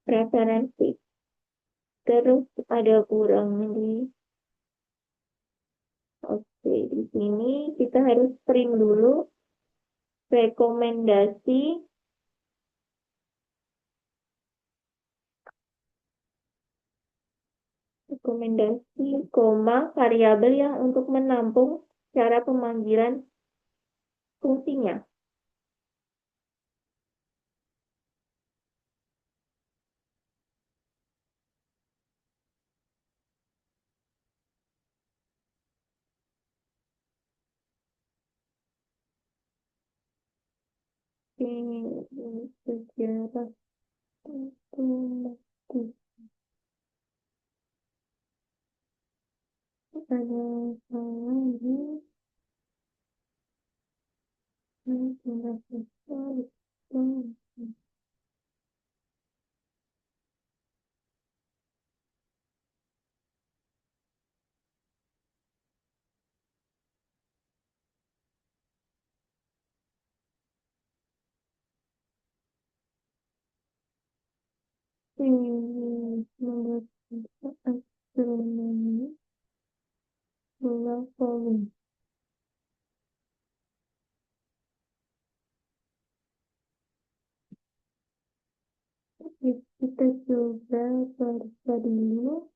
A: preferensi. Terus ada kurang di Oke, di sini kita harus print dulu rekomendasi koma variabel yang untuk menampung cara pemanggilan fungsinya. Ini sejarah otomatis. Ada salah di surat besar. Ini menurut astronomi bola voli. Kita coba baca dulu.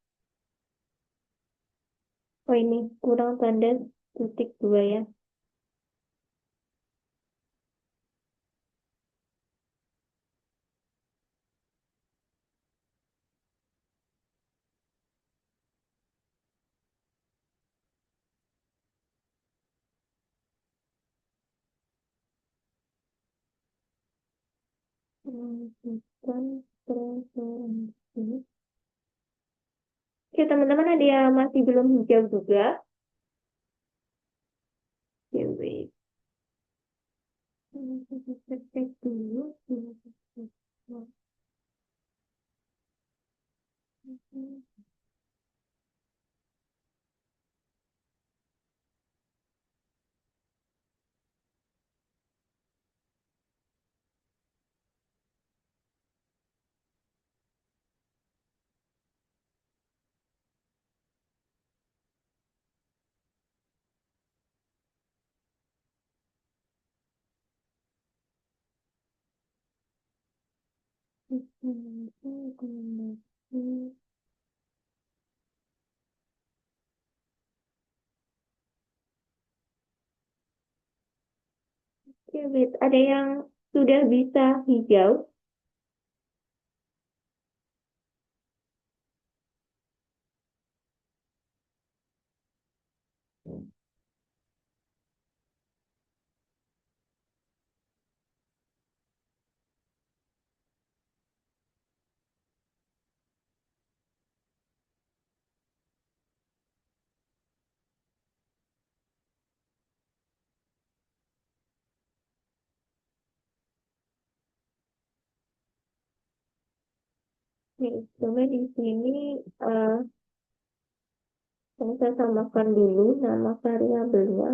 A: Oh ini kurang tanda titik dua ya. Menunjukkan preferensi. Oke teman-teman, ada yang masih belum hijau juga. Oke, wait. Kita cek dulu. Oke, wait. Ada yang sudah bisa hijau. Nih, coba di sini eh saya samakan dulu nama variabelnya.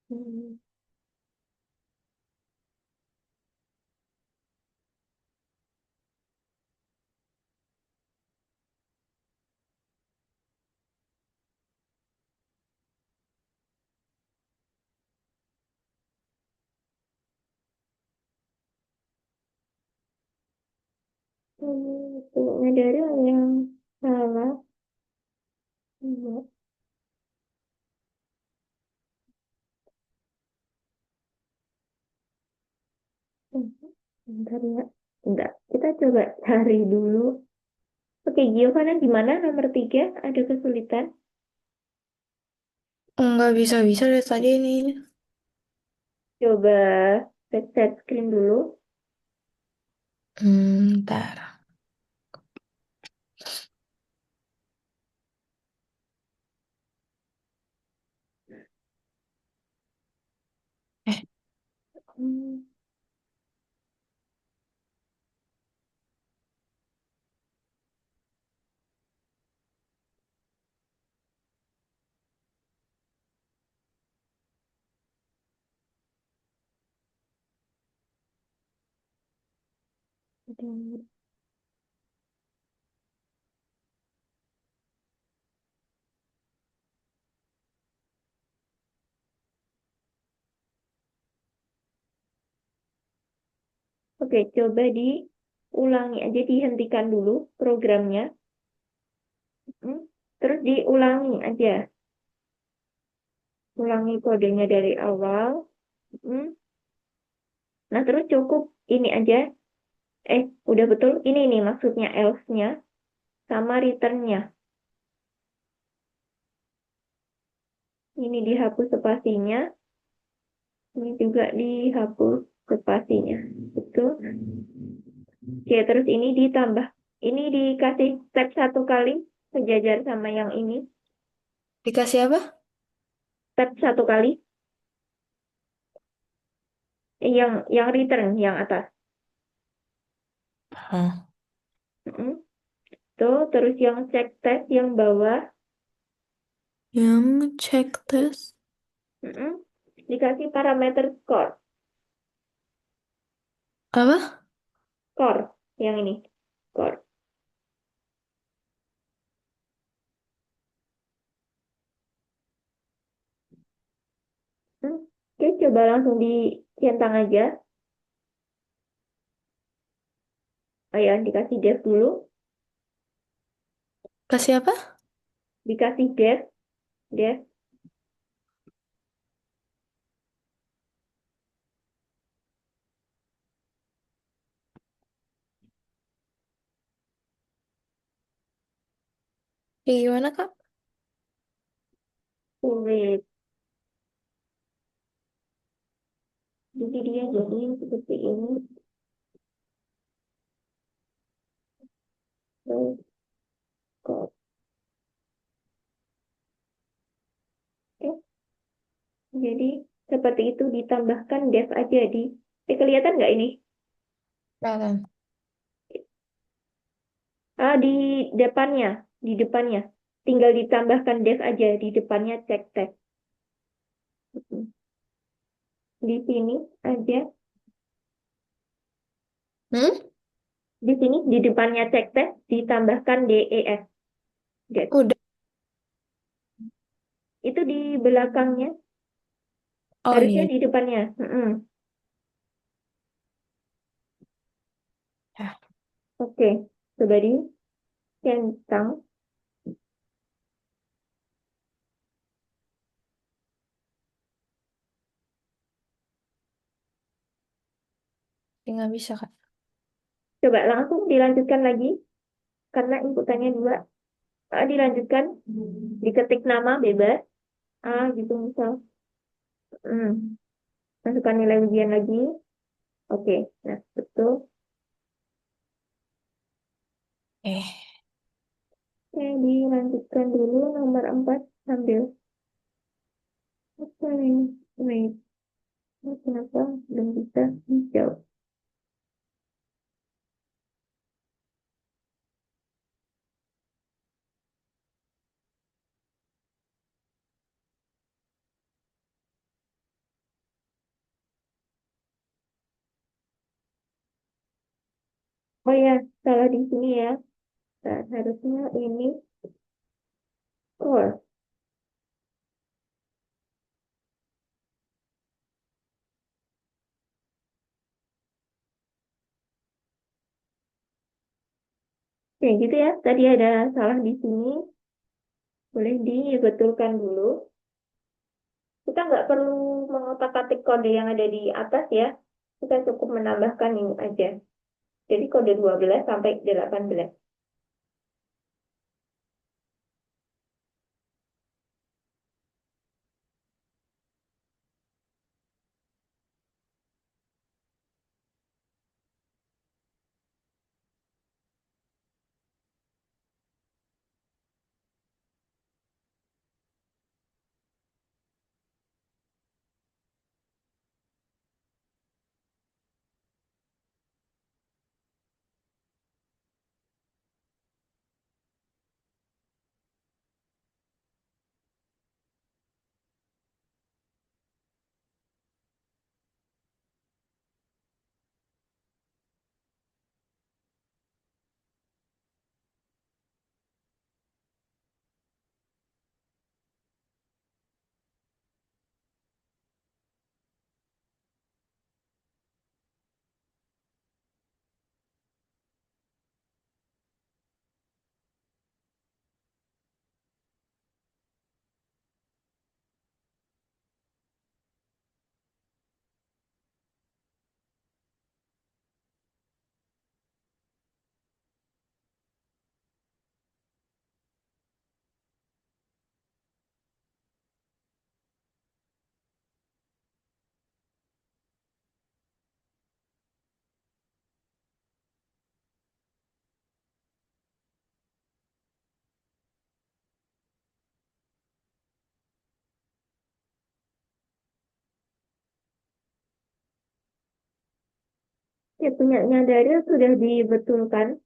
A: Hmm. Kayaknya dari yang salah. Iya. Bentar ya. Enggak. Kita coba cari dulu. Oke, Giovanna gimana nomor tiga? Ada kesulitan?
C: Nggak bisa-bisa dari tadi ini.
A: Coba set screen dulu.
C: Ntar. Eh,
A: Hmm. Ada- Oke, coba diulangi aja, dihentikan dulu programnya. Terus diulangi aja. Ulangi kodenya dari awal. Nah, terus cukup ini aja. Udah betul. Ini nih maksudnya else-nya sama return-nya. Ini dihapus spasinya. Ini juga dihapus spasinya. Betul. Oke, terus ini ditambah. Ini dikasih tab 1 kali. Sejajar sama yang ini.
C: Dikasih apa?
A: Tab 1 kali. Yang return, yang atas.
C: Hah.
A: Mm-mm. Tuh, terus yang check test yang bawah.
C: Yang cek tes.
A: Mm-mm. Dikasih parameter score.
C: Apa?
A: Score. Yang ini. Score. Oke, coba langsung dicentang aja. Oh ya, dikasih def dulu.
C: Kasih apa?
A: Dikasih def. Def.
C: Kayak gimana, Kak?
A: Wait. Jadi dia jadi seperti ini. Terus score. Oke. Jadi seperti itu, ditambahkan def aja di. Kelihatan nggak ini?
C: Kelihatan.
A: Di depannya. Di depannya. Tinggal ditambahkan def aja di depannya check test. Di sini aja.
C: Hmm?
A: Di sini di depannya check test ditambahkan DEF. Def.
C: Udah.
A: Itu di belakangnya.
C: Oh
A: Harusnya
C: iya.
A: di depannya.
C: Ya,
A: Oke. Coba dicentang.
C: nggak bisa, Kak.
A: Coba langsung dilanjutkan lagi. Karena inputannya 2. Dilanjutkan. Diketik nama bebas. Gitu misal. Masukkan nilai ujian lagi. Oke. Nah, betul.
C: Eh,
A: Oke, dilanjutkan dulu nomor 4 sambil. Oke, wait. Kenapa belum bisa dijawab? Oh ya, salah di sini ya. Nah, harusnya ini core. Oke, gitu ya. Tadi ada salah di sini. Boleh dibetulkan dulu. Kita nggak perlu mengotak-atik kode yang ada di atas ya. Kita cukup menambahkan ini aja. Jadi kode 12 sampai 18. Ya, punyanya Daryl sudah dibetulkan.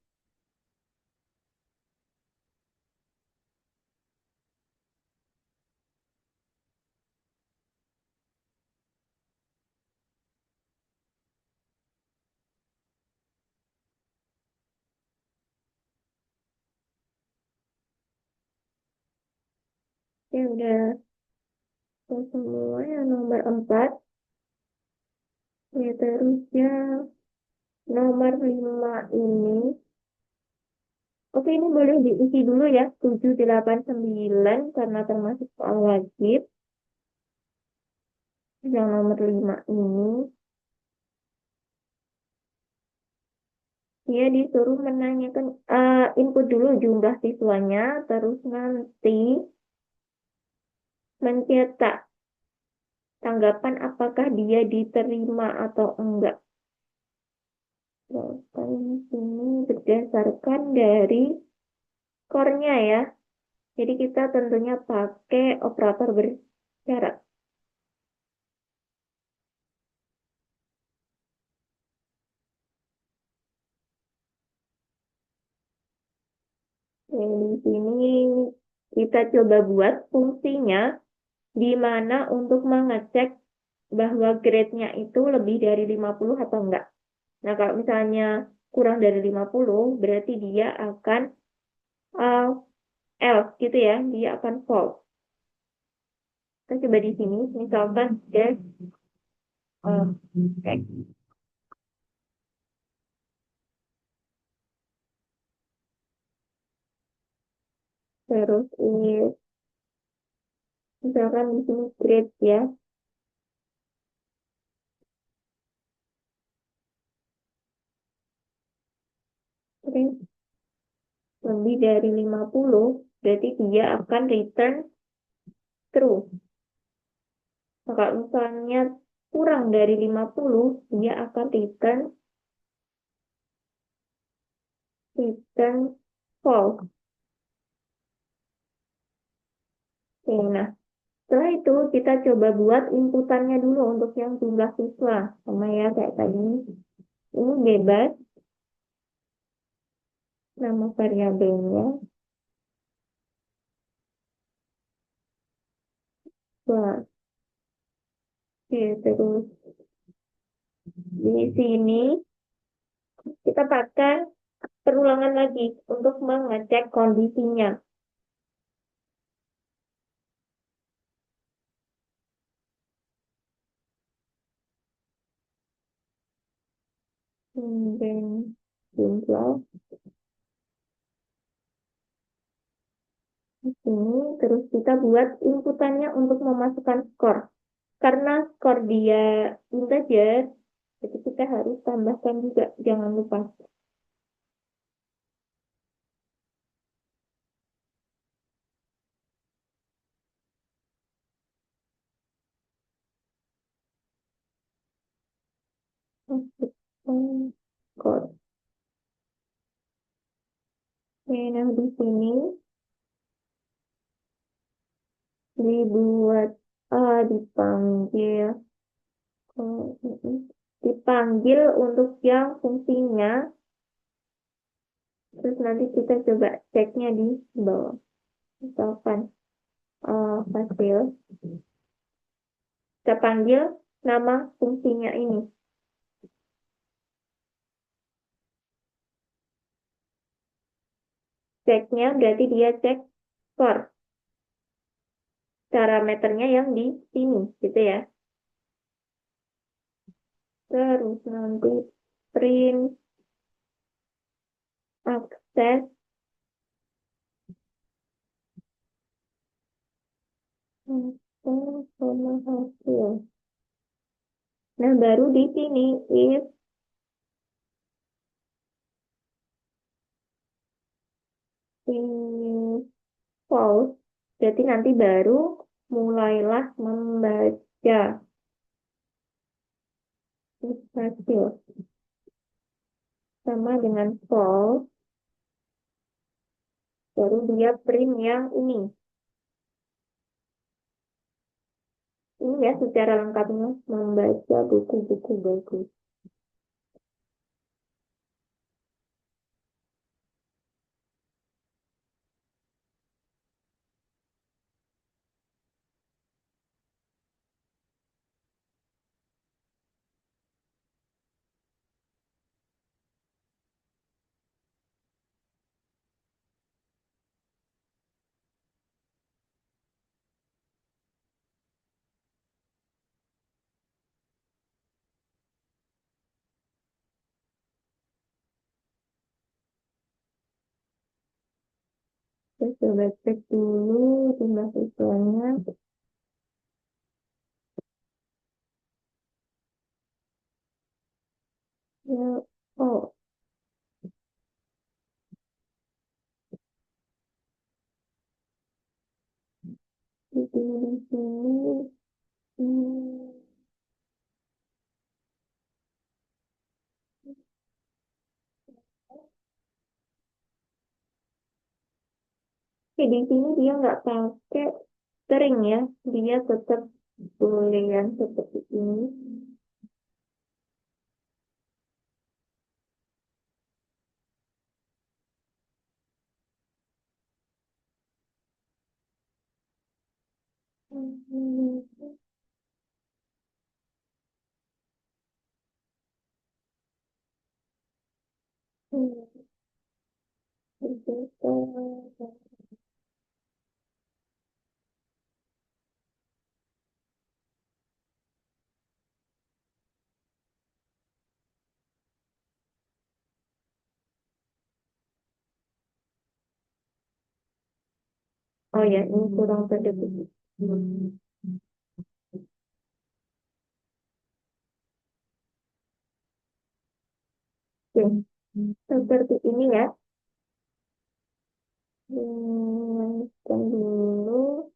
A: Ya, udah semua yang nomor 4. Ya, terus yang nomor 5 ini. Oke, ini boleh diisi dulu ya. 7, 8, 9 karena termasuk soal wajib. Yang nomor 5 ini. Dia disuruh menanyakan input dulu jumlah siswanya, terus nanti mencetak tanggapan apakah dia diterima atau enggak. Jawaban di sini berdasarkan dari skornya ya. Jadi kita tentunya pakai operator bersyarat. Yang di sini kita coba buat fungsinya di mana untuk mengecek bahwa grade-nya itu lebih dari 50 atau enggak. Nah, kalau misalnya kurang dari 50, berarti dia akan uh, else gitu ya, dia akan false. Kita coba di sini, misalkan dia cek. Terus ini, misalkan di sini grade ya, grade lebih dari 50, berarti dia akan return true. Nah, kalau misalnya kurang dari 50, dia akan return false. Oke, nah setelah itu kita coba buat inputannya dulu untuk yang jumlah siswa. Sama ya kayak tadi. Ini bebas nama variabelnya. Wah, oke, terus di sini kita pakai perulangan lagi untuk mengecek kondisinya. Dan jumlah di sini terus kita buat inputannya untuk memasukkan skor. Karena skor dia integer, jadi kita harus tambahkan juga, jangan lupa. Masukkan skor. Oke, nah di sini dibuat dipanggil dipanggil untuk yang fungsinya, terus nanti kita coba ceknya di bawah. Misalkan hasil kita panggil nama fungsinya ini. Ceknya berarti dia cek skor. Parameternya yang di sini gitu ya. Terus nanti print akses sama hasil. Nah, baru di sini if ini false, berarti nanti baru mulailah membaca hasil. Sama dengan false, baru dia print yang ini. Ini ya secara lengkapnya membaca buku-buku bagus. Saya coba cek dulu jumlah siswanya. Ya, oh, di sini. Hmm, Oke, di sini dia nggak pakai string ya. Dia tetap boolean seperti ini. Hmm, hmm, hmm. Oh ya, ini kurang terdekat. Oke, seperti ini ya. Lanjutkan dulu.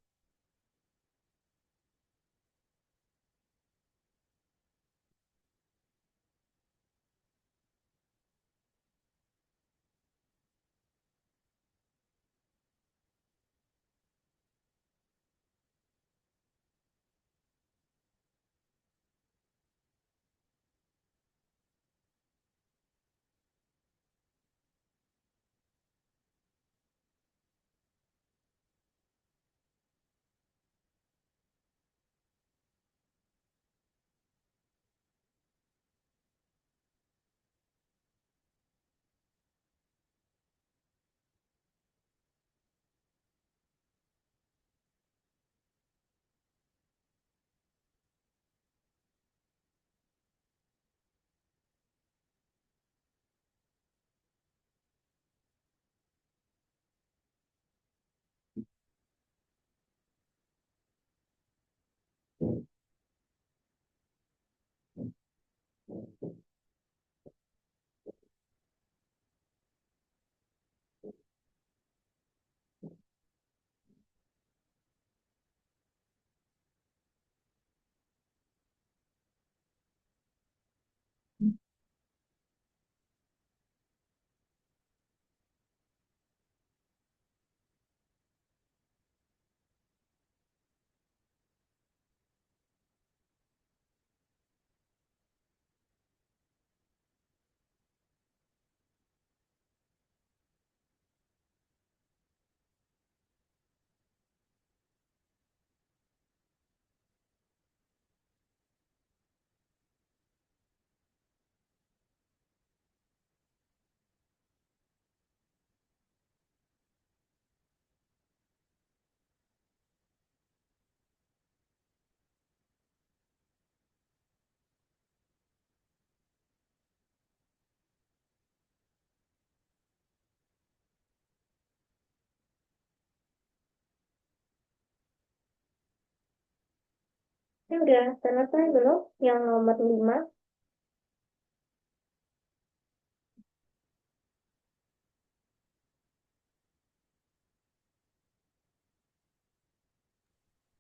A: Ini udah selesai belum? Yang nomor 5.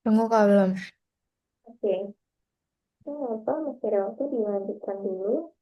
C: Tunggu kak belum.
A: Oke. Ini apa? Masih ada waktu dilanjutkan dulu.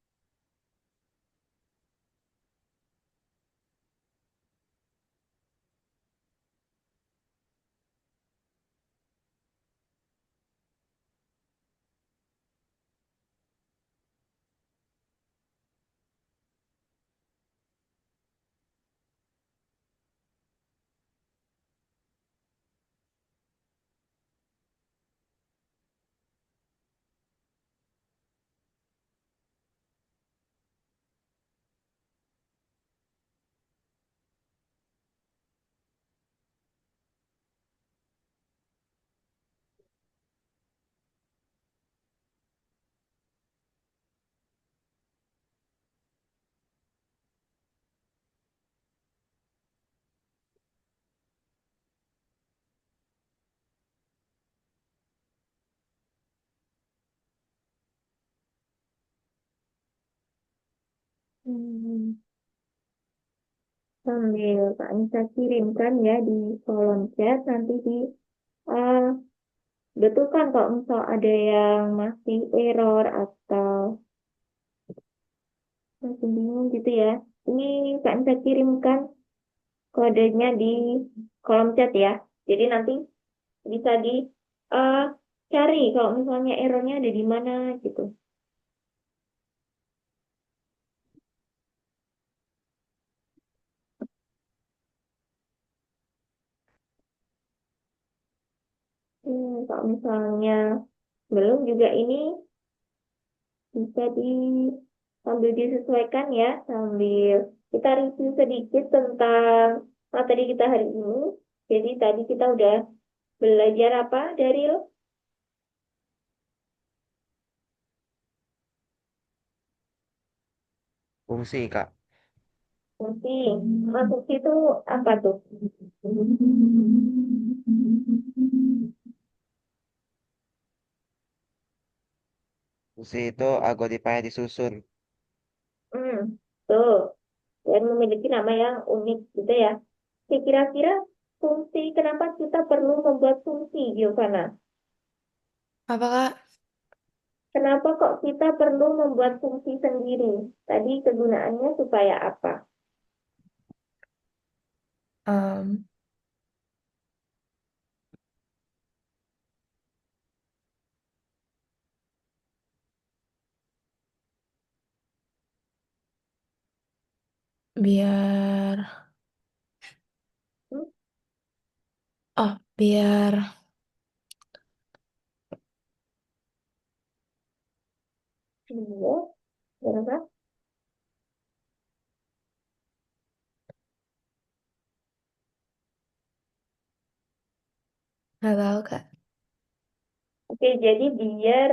A: Hmm, sambil Kak Nisa kirimkan ya di kolom chat nanti di uh, betulkan kalau misal ada yang masih error atau masih bingung gitu ya. Ini Kak Nisa kirimkan kodenya di kolom chat ya. Jadi nanti bisa di uh, cari kalau misalnya errornya ada di mana gitu. Kalau misalnya belum juga ini bisa sambil disesuaikan ya, sambil kita review sedikit tentang materi kita hari ini. Jadi tadi kita udah belajar apa dari
B: Fungsi, Kak.
A: fungsi. Fungsi itu apa tuh?
B: Fungsi itu algoritma yang disusun.
A: Hmm, tuh. Dan memiliki nama yang unik gitu ya. Kira-kira fungsi, kenapa kita perlu membuat fungsi, Giovanna?
C: Apa Kak?
A: Kenapa kok kita perlu membuat fungsi sendiri? Tadi kegunaannya supaya apa?
C: Em, biar
A: Hmm?
C: biar
A: Iya, kenapa?
C: nggak tahu Kak.
A: Oke, jadi biar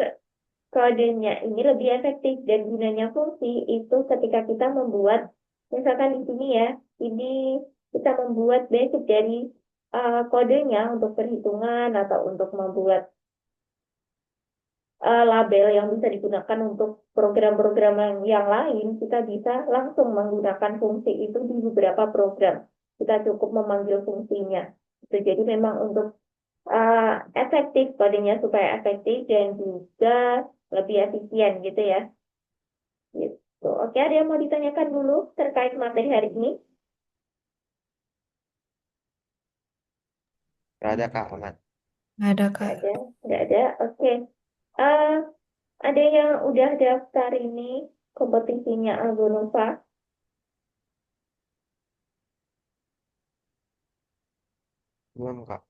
A: kodenya ini lebih efektif dan gunanya fungsi itu ketika kita membuat, misalkan di sini ya, ini kita membuat basic dari kodenya untuk perhitungan atau untuk membuat label yang bisa digunakan untuk program-program yang lain, kita bisa langsung menggunakan fungsi itu di beberapa program. Kita cukup memanggil fungsinya. Itu jadi memang untuk efektif, kodenya supaya efektif dan juga lebih efisien gitu ya. Gitu. Oke, ada yang mau ditanyakan dulu terkait materi hari ini?
B: Gak ada, Kak. Aman.
C: Nggak ada
A: Nggak
C: Kak.
A: ada, nggak ada. Oke. Eh, ada yang udah daftar ini kompetisinya Algonova?
B: Belum, Kak.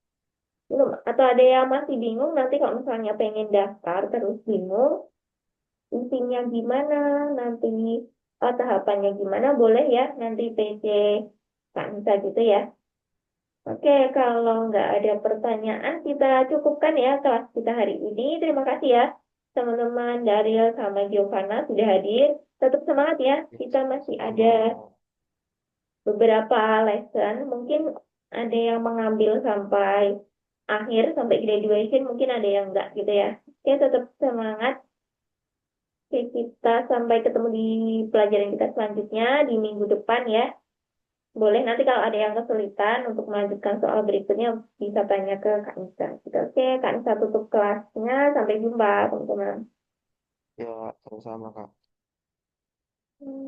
A: Belum? Atau ada yang masih bingung nanti kalau misalnya pengen daftar terus bingung, intinya gimana, nanti tahapannya gimana, boleh ya nanti PC Kak Nisa gitu ya. Oke, kalau nggak ada pertanyaan, kita cukupkan ya kelas kita hari ini. Terima kasih ya, teman-teman Daryl sama Giovanna sudah hadir. Tetap semangat ya, kita masih ada
B: Sama.
A: beberapa lesson. Mungkin ada yang mengambil sampai akhir, sampai graduation, mungkin ada yang enggak gitu ya. Oke, tetap semangat. Oke, kita sampai ketemu di pelajaran kita selanjutnya di minggu depan ya. Boleh nanti kalau ada yang kesulitan untuk melanjutkan soal berikutnya bisa tanya ke Kak Nisa. Gitu. Oke, Kak Nisa tutup kelasnya. Sampai jumpa, teman-teman.
B: Ya, sama-sama, Kak.